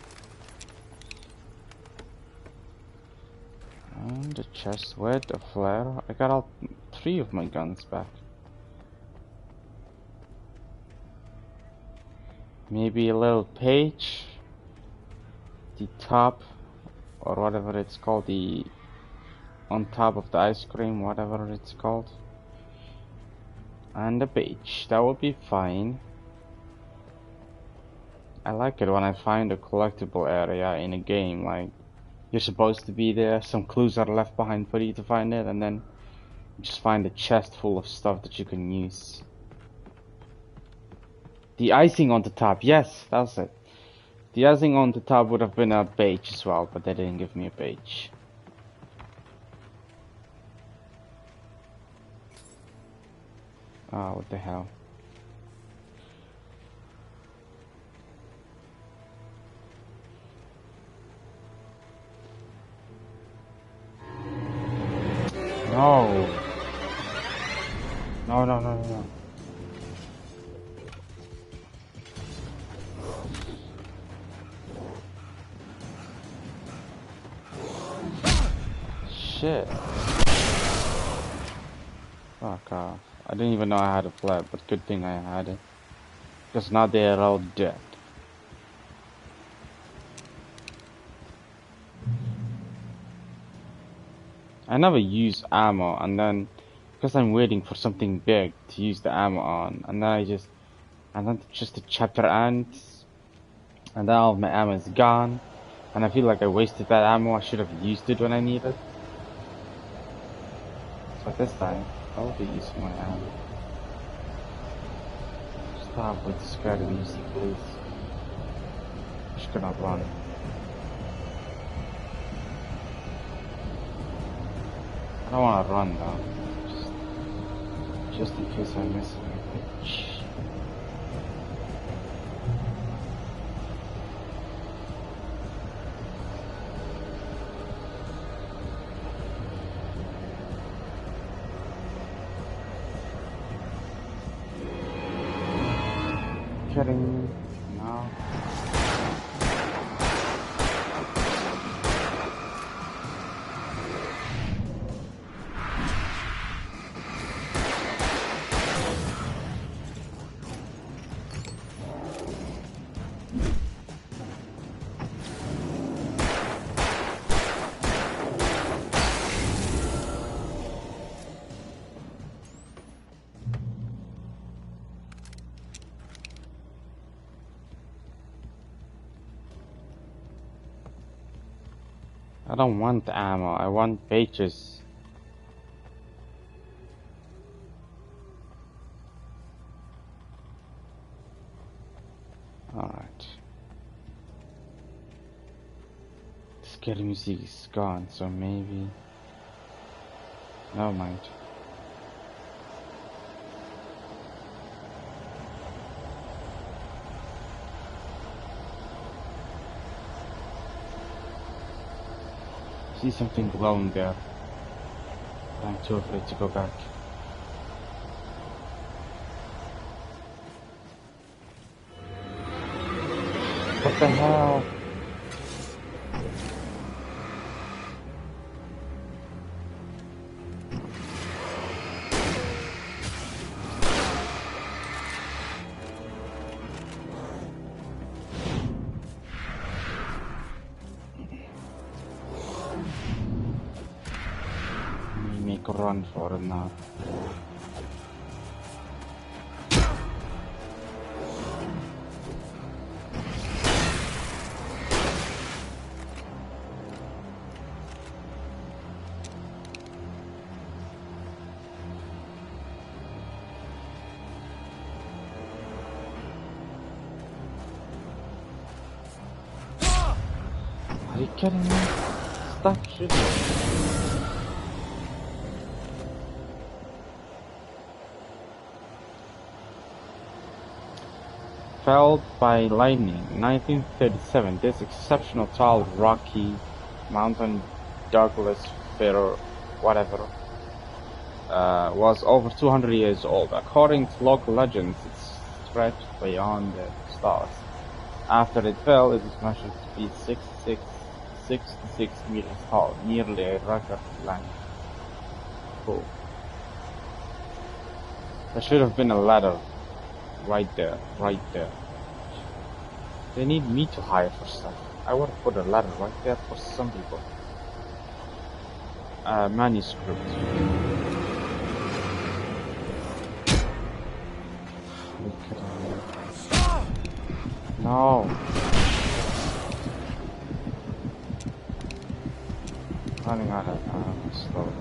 A: And the chest with a flare. I got all 3 of my guns back. Maybe a little page. The top, or whatever it's called, the on top of the ice cream, whatever it's called. And a page. That would be fine. I like it when I find a collectible area in a game, like you're supposed to be there, some clues are left behind for you to find it, and then you just find a chest full of stuff that you can use. The icing on the top, yes, that's it. The icing on the top would have been a page as well, but they didn't give me a page. Oh, what the hell. No. No, no, no, no. Shit. Fuck off. I didn't even know I had a flare, but good thing I had it. Because now they're all dead. I never use ammo, and then because I'm waiting for something big to use the ammo on, and then just the chapter ends, and then all of my ammo is gone, and I feel like I wasted that ammo. I should have used it when I needed it. So this time, I will be using my ammo. Stop with the scary music, please. Just gonna run. I don't wanna run though. Just in case I miss it. Kidding me? No. I don't want ammo, I want pages. Alright. The scary music is gone, so maybe... Never mind. See something glowing there. I'm too afraid to go back. What the hell? Run for it now. Are you kidding me? Stop shooting. If felled by lightning in 1937. This exceptional tall, rocky mountain, Douglas fir, whatever, was over 200 years old. According to local legends, it stretched beyond the stars. After it fell, it was measured to be 66 meters tall, nearly a record length. Cool. There should have been a ladder right there. They need me to hire for stuff. I would have put a ladder right there for some people. Manuscript. No. Running out of slowly.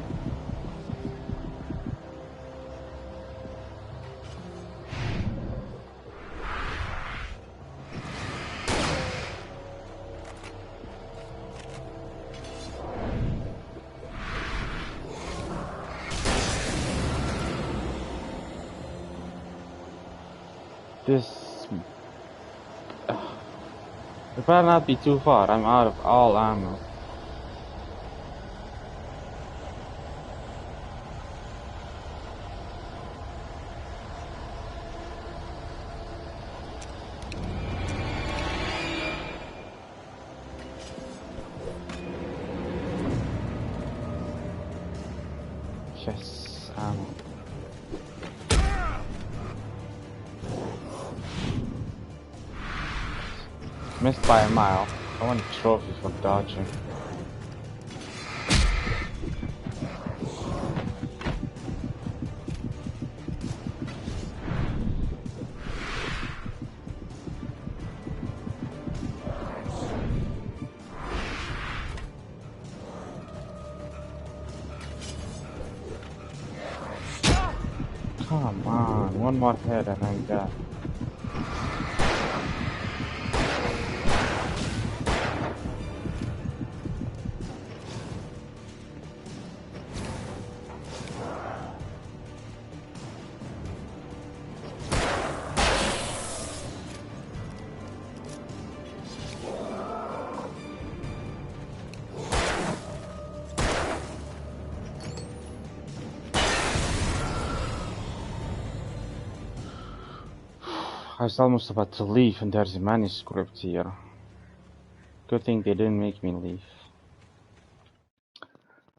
A: It better not be too far. I'm out of all ammo. Yes, ammo. Missed by a mile. I want a trophy for dodging. Come on, one more hit and I'm dead. I was almost about to leave and there's a manuscript here. Good thing they didn't make me leave.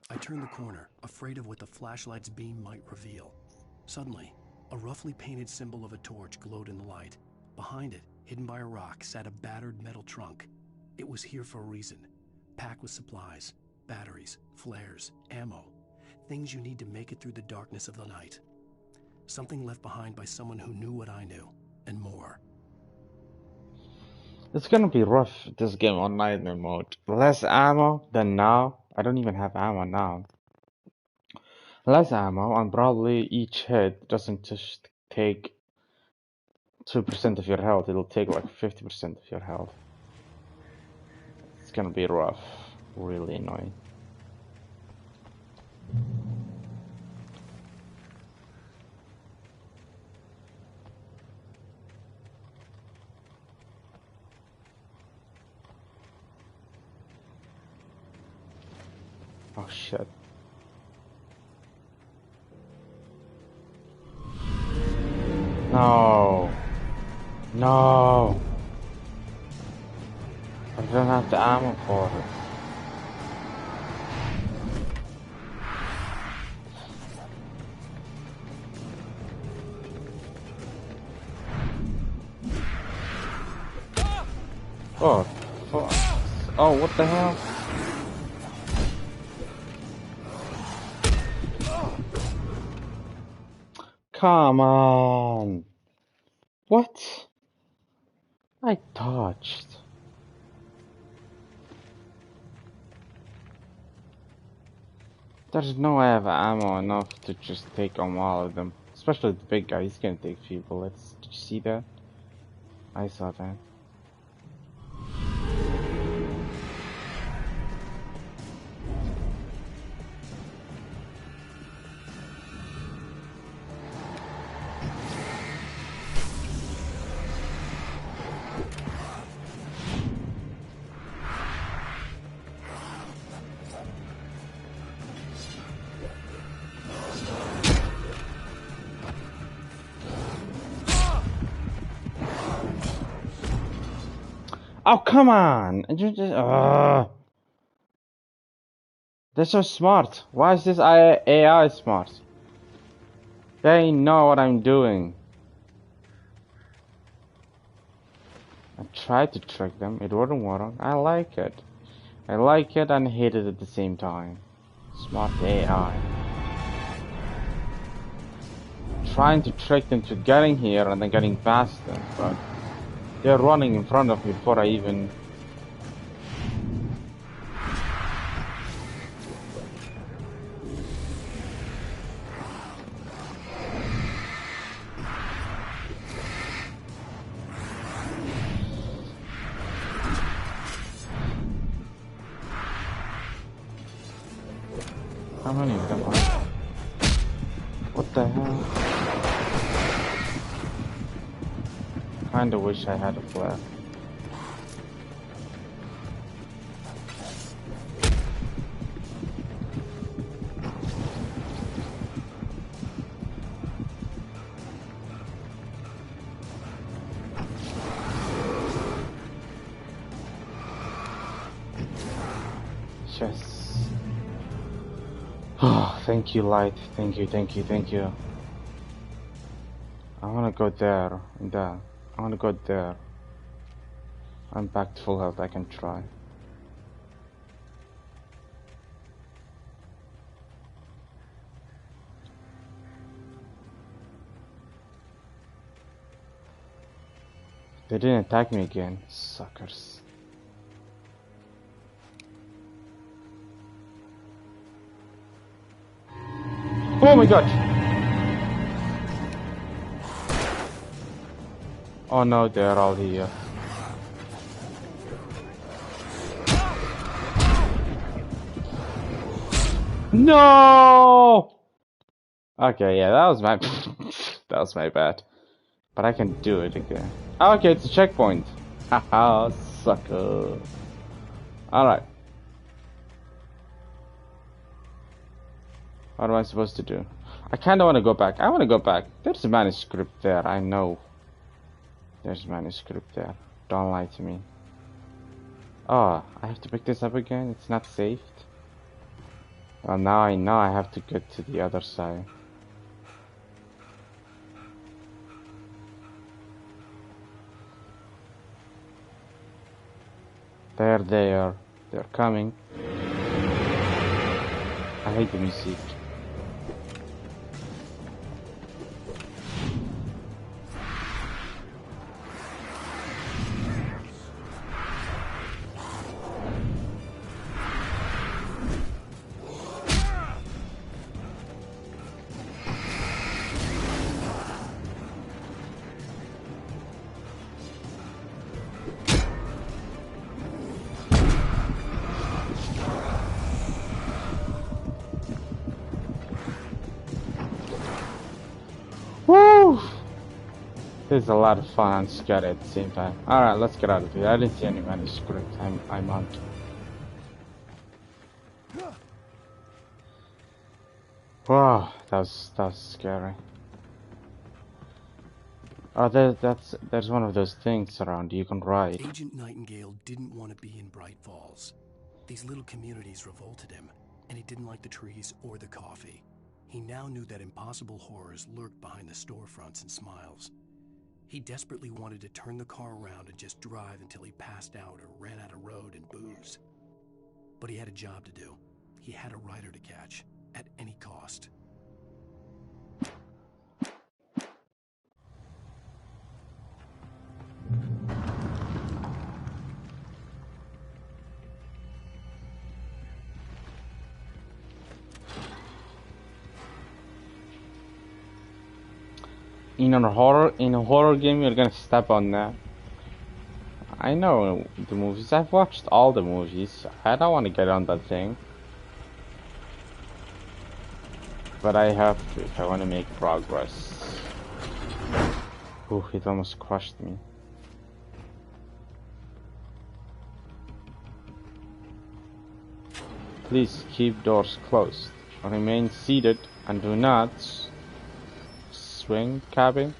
D: I turned the corner, afraid of what the flashlight's beam might reveal. Suddenly, a roughly painted symbol of a torch glowed in the light. Behind it, hidden by a rock, sat a battered metal trunk. It was here for a reason. Packed with supplies, batteries, flares, ammo. Things you need to make it through the darkness of the night. Something left behind by someone who knew what I knew. And more.
A: It's gonna be rough, this game on nightmare mode. Less ammo than now. I don't even have ammo now. Less ammo, and probably each hit doesn't just take 2% of your health, it'll take like 50% of your health. It's gonna be rough. Really annoying. Oh shit. No. No. I don't have the ammo for it. Oh, fuck. Oh, what the hell? Come on. What? I dodged. There's no way I have ammo enough to just take on all of them. Especially the big guy, he's gonna take a few bullets. Did you see that? I saw that. Oh, come on! They're so smart. Why is this AI smart? They know what I'm doing. I tried to trick them. It wouldn't work. I like it. I like it and hate it at the same time. Smart AI. Trying to trick them to getting here and then getting past them, but they're running in front of me before I even... How many of them are? What the hell? Kinda wish I had a flare. Yes. Oh, thank you, light. Thank you, thank you, thank you. I wanna go there and there. I wanna go there. I'm back to full health, I can try. They didn't attack me again, suckers. Oh my god! Oh no, they're all here. No! Okay, yeah, that was my that was my bad. But I can do it again. Oh, okay, it's a checkpoint. Haha, sucker. Alright. What am I supposed to do? I kinda wanna go back. I wanna go back. There's a manuscript there, I know. There's a manuscript there. Don't lie to me. Oh, I have to pick this up again? It's not saved? Well, now I know I have to get to the other side. There they are. They're coming. I hate the music. This is a lot of fun and scary at the same time. Alright, let's get out of here. I didn't see any manuscript. I'm out. Wow, that was scary. Oh, there's one of those things around you can ride.
B: Agent Nightingale didn't want to be in Bright Falls. These little communities revolted him, and he didn't like the trees or the coffee. He now knew that impossible horrors lurked behind the storefronts and smiles. He desperately wanted to turn the car around and just drive until he passed out or ran out of road and booze. But he had a job to do. He had a rider to catch, at any cost.
A: In a horror game, you're gonna step on that. I know the movies. I've watched all the movies. I don't want to get on that thing, but I have to if I want to make progress. Ooh, it almost crushed me. Please keep doors closed. Remain seated and do not swing cabin.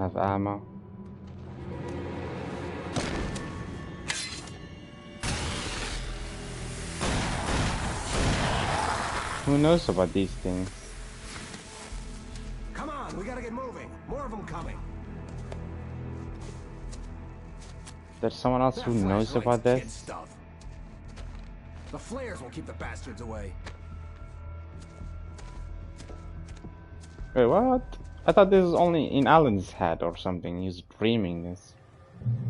A: have ammo. Who knows about these things?
E: Come on, we gotta get moving. More of them coming.
A: There's someone else who knows about this?
E: Stuff. The flares will keep the bastards away.
A: Wait, what? I thought this was only in Alan's head or something. He's dreaming this.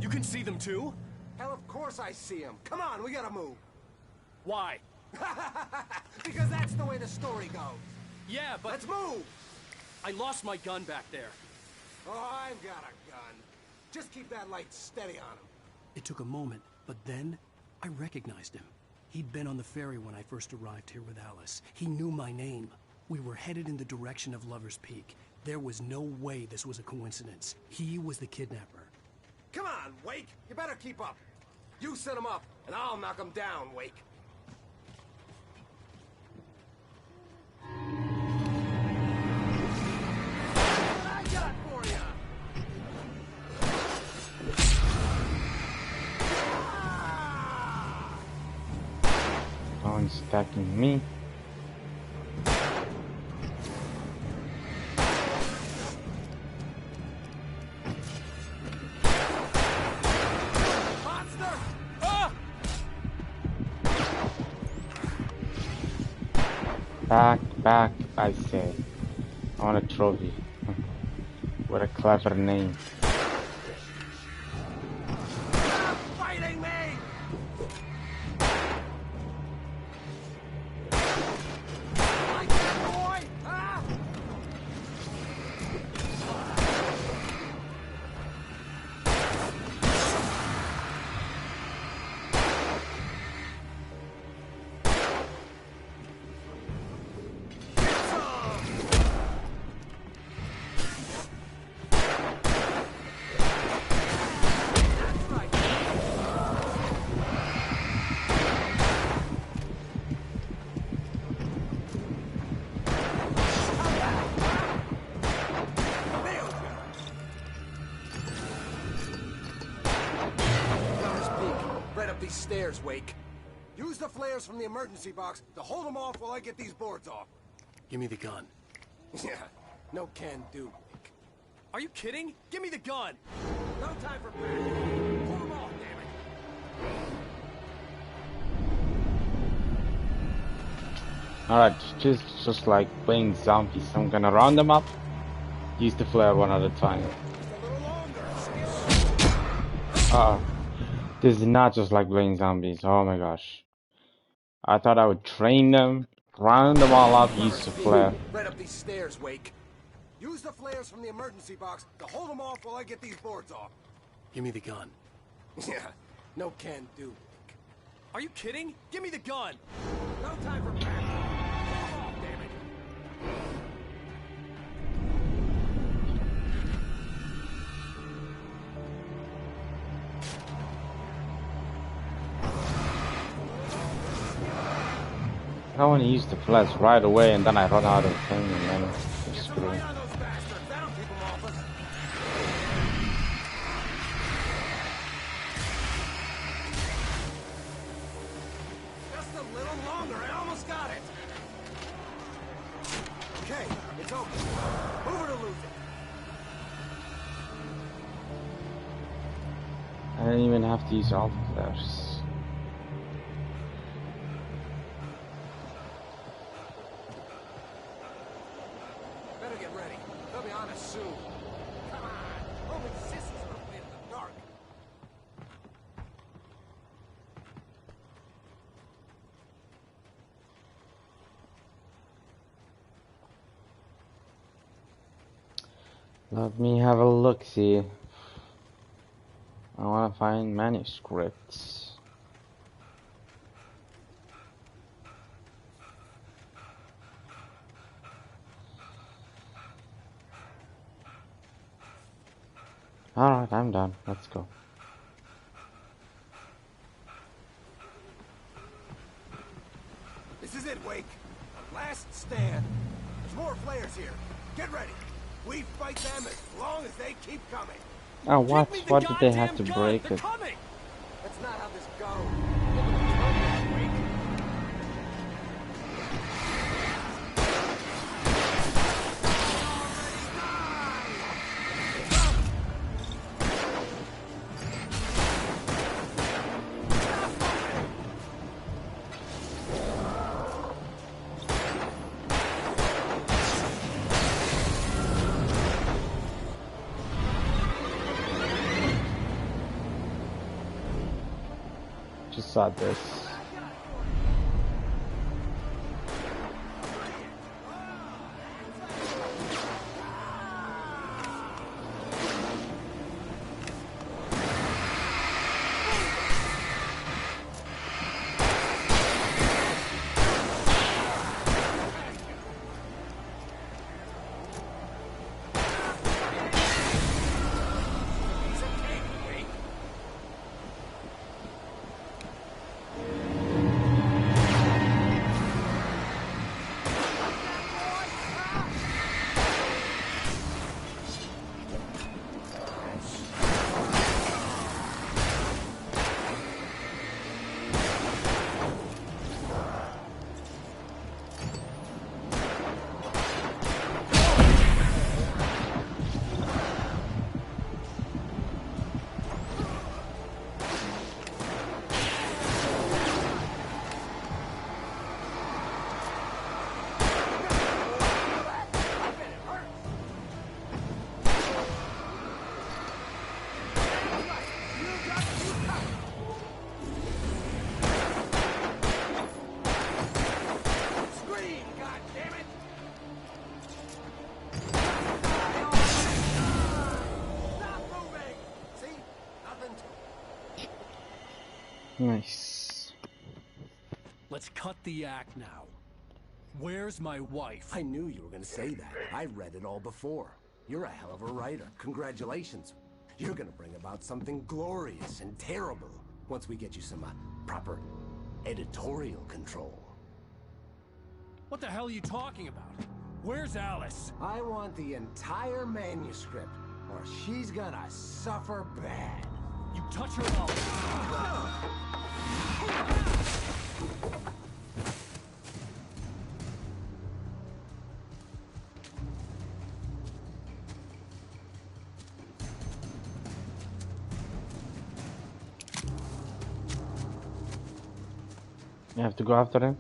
E: You can see them too? Hell, of course I see them. Come on, we gotta move.
D: Why?
E: Because that's the way the story goes.
D: Yeah, but...
E: Let's move!
D: I lost my gun back there.
E: Oh, I've got a gun. Just keep that light steady on him.
D: It took a moment, but then I recognized him. He'd been on the ferry when I first arrived here with Alice. He knew my name. We were headed in the direction of Lover's Peak. There was no way this was a coincidence. He was the kidnapper.
E: Come on, Wake! You better keep up. You set him up, and I'll knock him down, Wake. What I got for you?
A: No one's attacking me. Back, I say. I want a trophy. What a clever name.
E: Stop fighting me! Like that, boy! Huh? Stairs, Wake. Use the flares from the emergency box to hold them off while I get these boards off.
D: Give me the gun.
E: Yeah, no can do, Wake.
D: Are you kidding? Give me the gun!
E: No time for practice. Pull them off, damn it.
A: Alright, just like playing zombies. I'm gonna round them up. Use the flare one at a time. This is not just like playing zombies. Oh my gosh. I thought I would train them, round them all up, use the flare.
E: Right up these stairs, Wake. Use the flares from the emergency box to hold them off while I get these boards off.
D: Give me the gun.
E: Yeah, no can do, Wake.
D: Are you kidding? Give me the gun!
E: No time for practice. Pull them off, damn it.
A: I want to use the flares right away and then I run out of thing and then I'm screwed.
E: Just a little longer, I almost got it. Okay, it's open. Move it or lose it.
A: I didn't even have to use all the flares.
E: Soon. Come on! Only sissies are afraid of the dark.
A: Let me have a look, see. I want to find manuscripts. Alright, I'm done. Let's go.
E: This is it, Wake. A last stand. There's more flares here. Get ready. We fight them as long as they keep coming.
A: Oh, what? Why did they have to break it?
E: That's not how this goes.
A: Just saw this. Nice.
D: Let's cut the act now. Where's my wife?
E: I knew you were going to say that. I read it all before. You're a hell of a writer. Congratulations. You're going to bring about something glorious and terrible once we get you some proper editorial control.
D: What the hell are you talking about? Where's Alice?
E: I want the entire manuscript, or she's gonna suffer bad.
D: You touch her up.
A: You have to go after him?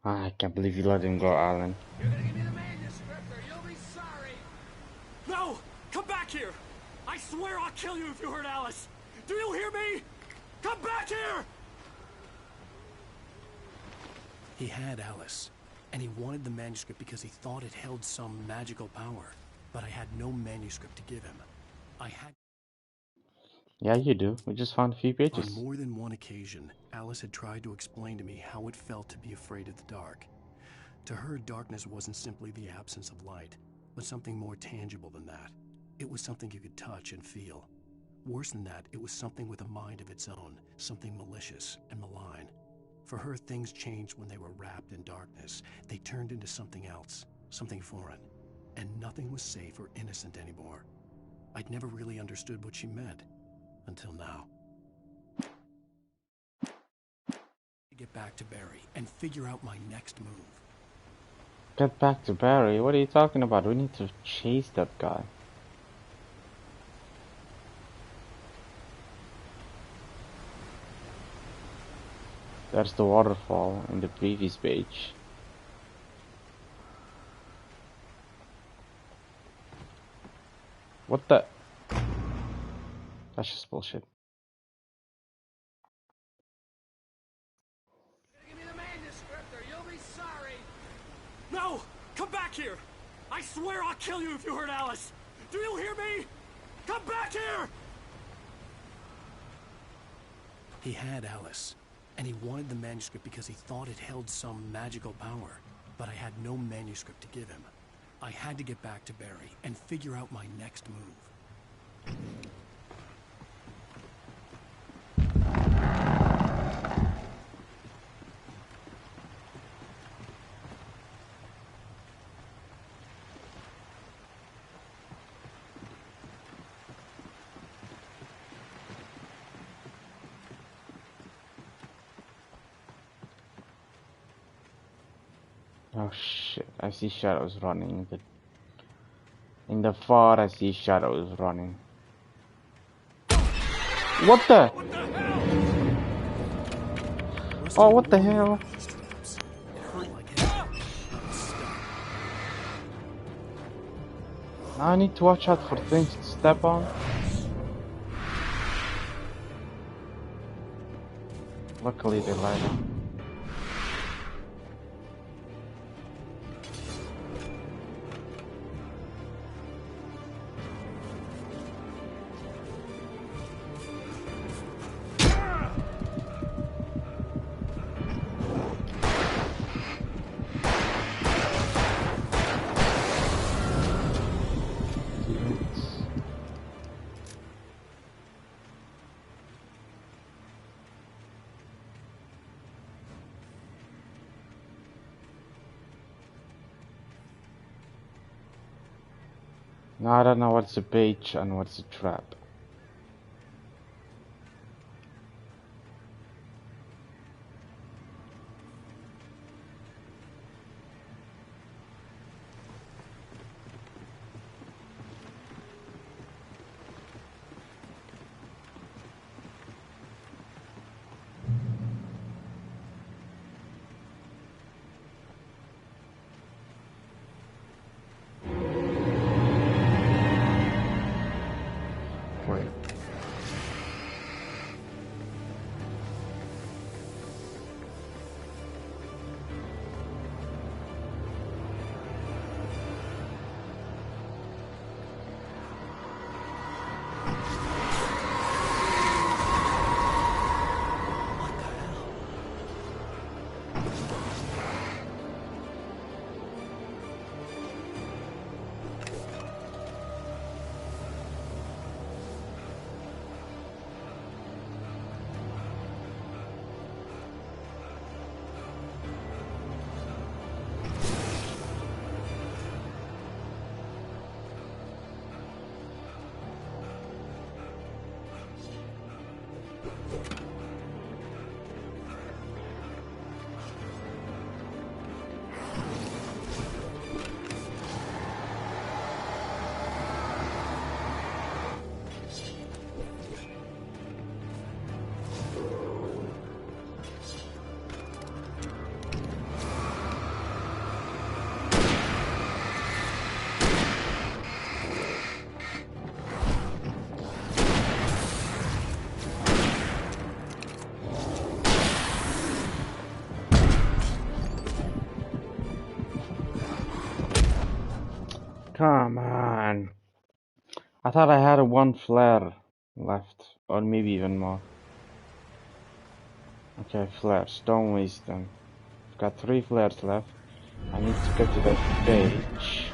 A: I can't believe you let him go, Alan.
D: You're gonna give me the manuscript or you'll be sorry. No! Come back here! I swear I'll kill you if you hurt Alice! Do you hear me? Come back here! He had Alice, and he wanted the manuscript because he thought it held some magical power. But I had no manuscript to give him. I had...
A: Yeah, you do. We just found a few pages.
D: On more than one occasion, Alice had tried to explain to me how it felt to be afraid of the dark. To her, darkness wasn't simply the absence of light, but something more tangible than that. It was something you could touch and feel. Worse than that, it was something with a mind of its own, something malicious and malign. For her, things changed when they were wrapped in darkness. They turned into something else, something foreign, and nothing was safe or innocent anymore. I'd never really understood what she meant. Until now. Get back to Barry and figure out my next move.
A: Get back to Barry? What are you talking about? We need to chase that guy. There's the waterfall in the previous page. What the? That's just bullshit.
D: Give me the manuscript or you'll be sorry. No! Come back here! I swear I'll kill you if you hurt Alice! Do you hear me? Come back here! He had Alice, and he wanted the manuscript because he thought it held some magical power. But I had no manuscript to give him. I had to get back to Barry and figure out my next move.
A: Oh shit, I see shadows running. In the far, I see shadows running. What the? Oh, what the hell? Now I need to watch out for things to step on. Luckily they light up. Now I don't know what's a bait and what's a trap. Come on. I thought I had one flare left, or maybe even more. Okay, flares, don't waste them. I've got 3 flares left. I need to get to that page.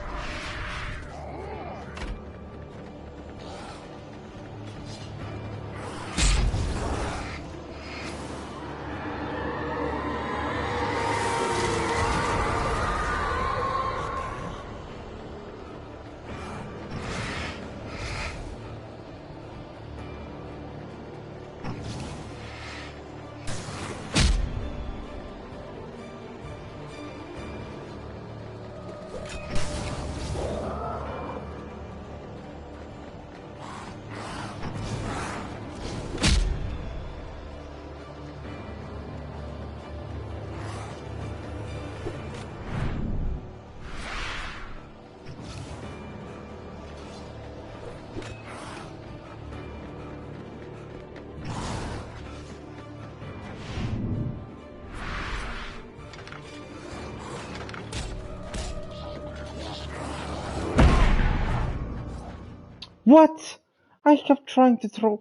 A: What? I kept trying to throw.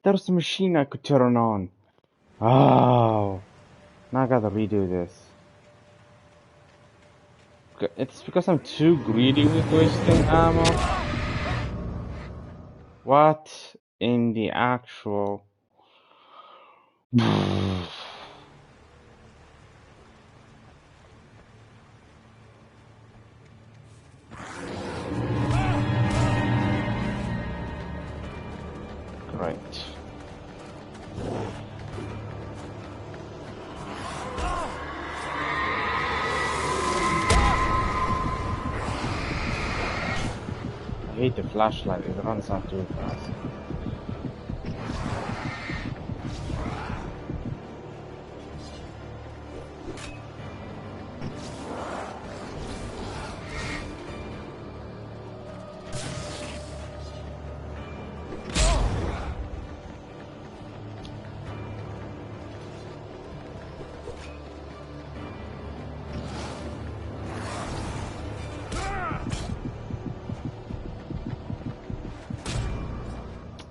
A: There's a machine I could turn on. Oh. Now I gotta redo this. It's because I'm too greedy with wasting ammo. What in the actual... Right. hate the flashlight, it runs out too fast.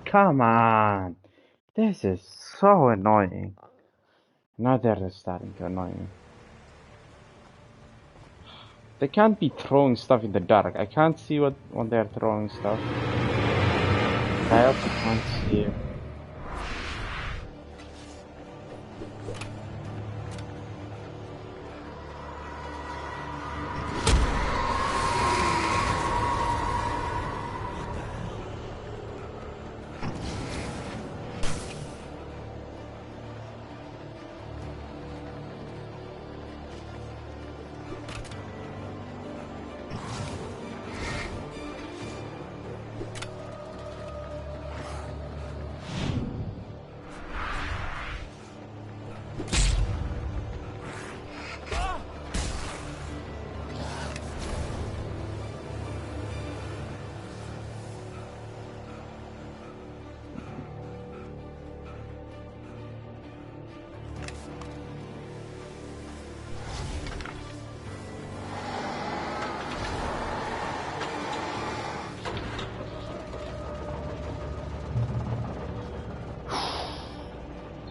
A: Come on! This is so annoying. Now they're starting to annoy me. They can't be throwing stuff in the dark. I can't see what when they're throwing stuff. I also can't see it.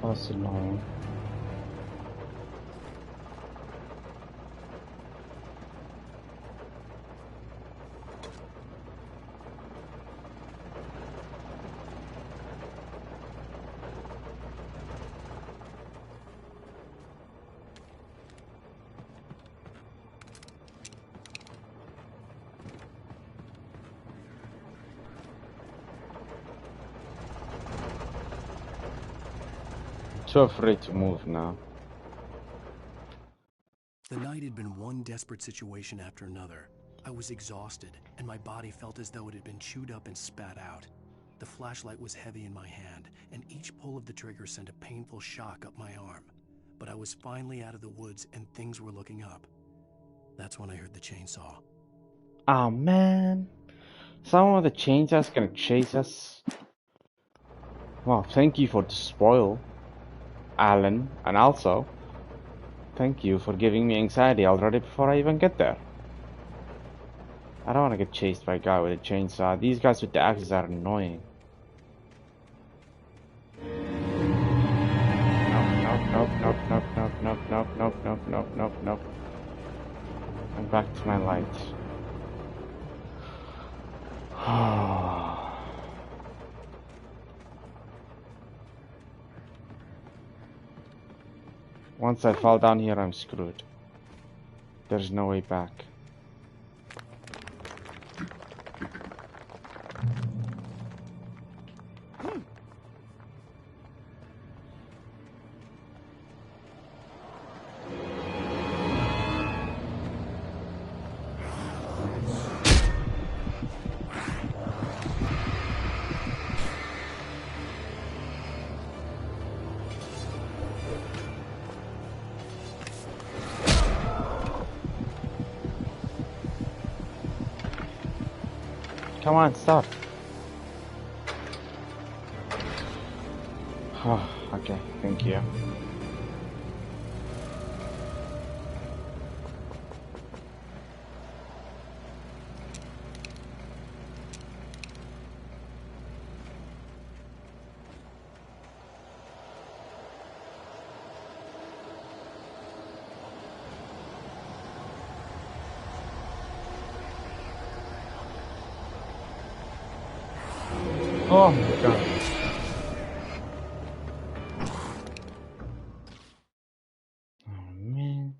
A: That's annoying. Too afraid to move now.
D: The night had been one desperate situation after another. I was exhausted, and my body felt as though it had been chewed up and spat out. The flashlight was heavy in my hand, and each pull of the trigger sent a painful shock up my arm. But I was finally out of the woods, and things were looking up. That's when I heard the chainsaw.
A: Oh man, some of the chainsaws gonna chase us. Well, thank you for the spoil, Alan, and also thank you for giving me anxiety already before I even get there. I don't want to get chased by a guy with a chainsaw. These guys with the axes are annoying. Nope. I'm back to my light. Once I fall down here, I'm screwed. There's no way back. Come on, stop. Oh, okay, thank you. Oh my god. Oh man.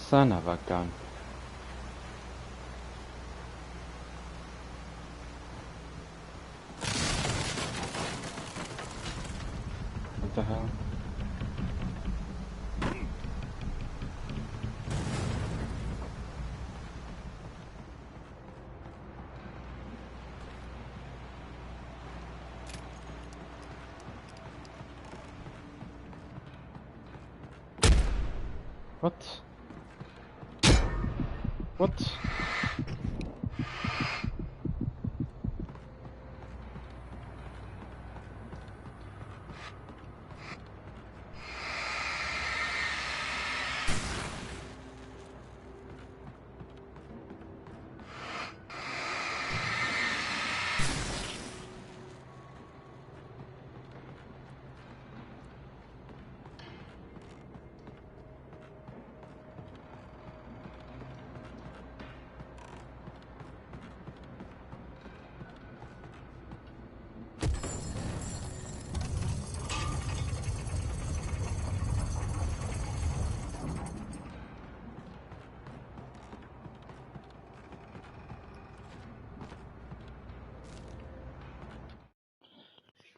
A: Son of a gun. What the hell? What? What?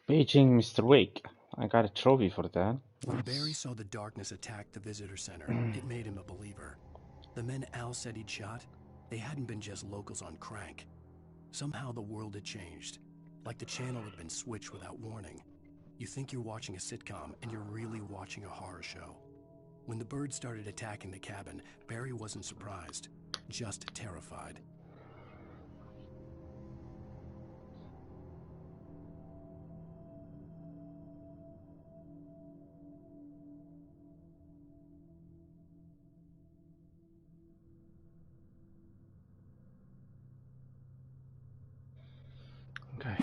A: Paging Mr. Wake. I got a trophy for that.
B: When Barry saw the darkness attack the visitor center, it made him a believer. The men Al said he'd shot, they hadn't been just locals on crank. Somehow the world had changed, like the channel had been switched without warning. You think you're watching a sitcom, and you're really watching a horror show. When the birds started attacking the cabin, Barry wasn't surprised, just terrified.
A: Okay.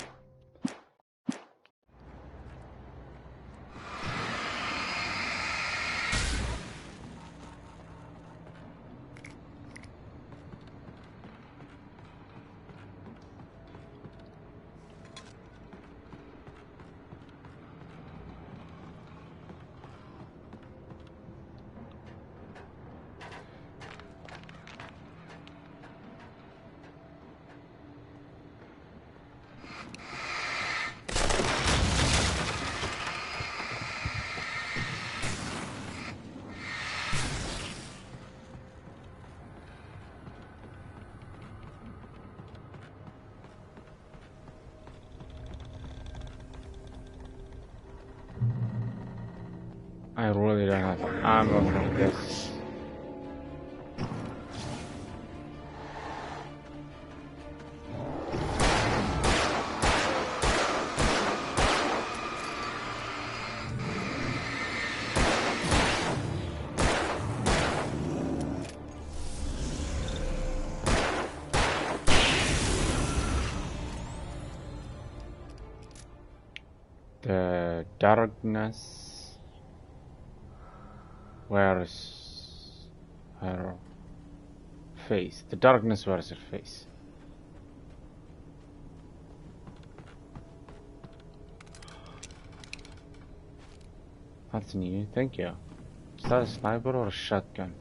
A: I really don't have ammo for this. The darkness. Where's her face? The darkness, where's her face? That's new, thank you. Is that a sniper or a shotgun?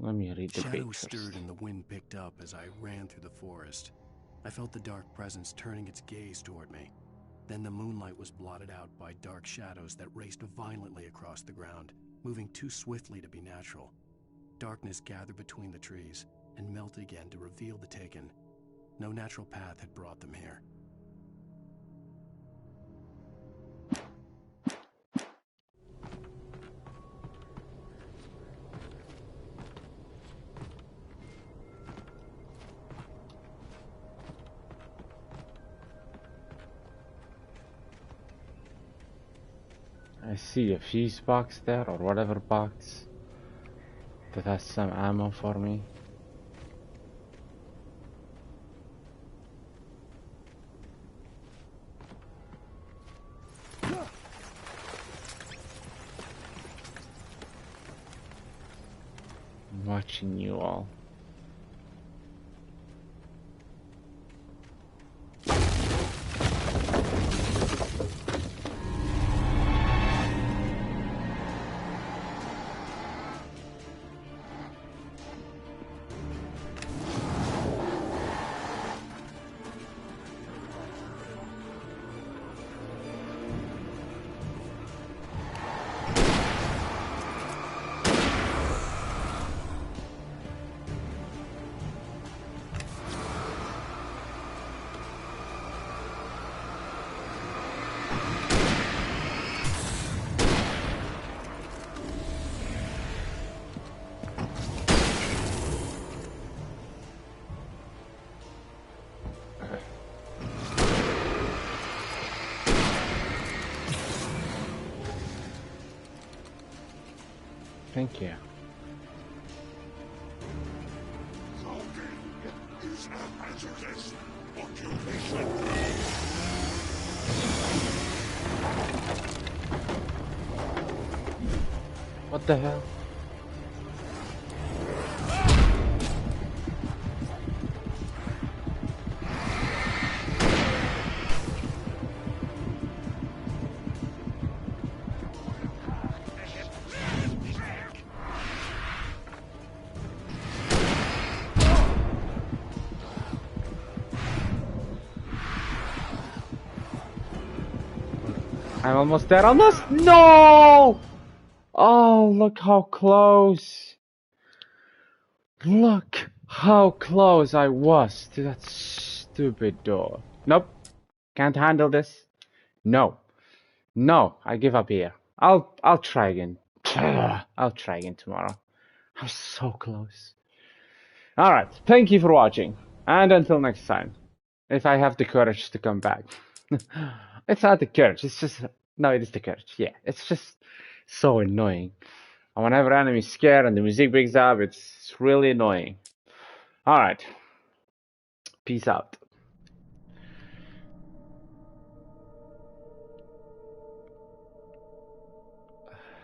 A: Let me read the
B: Shadows
A: pictures.
B: stirred and the wind picked up as I ran through the forest. I felt the dark presence turning its gaze toward me. Then the moonlight was blotted out by dark shadows that raced violently across the ground, moving too swiftly to be natural. Darkness gathered between the trees and melted again to reveal the Taken. No natural path had brought them here.
A: I see a fuse box there, or whatever box. that has some ammo for me. I'm watching you all. Thank you. What the hell? I'm almost there, almost. No! Oh, look how close. Look how close I was to that stupid door. Nope. Can't handle this. No. No, I give up here. I'll try again. I'll try again tomorrow. I'm so close. Alright, thank you for watching. And until next time. If I have the courage to come back. It's not the courage, it's just... No, it is the courage, yeah. It's just so annoying. And whenever enemies scare and the music picks up, it's really annoying. Alright. Peace out.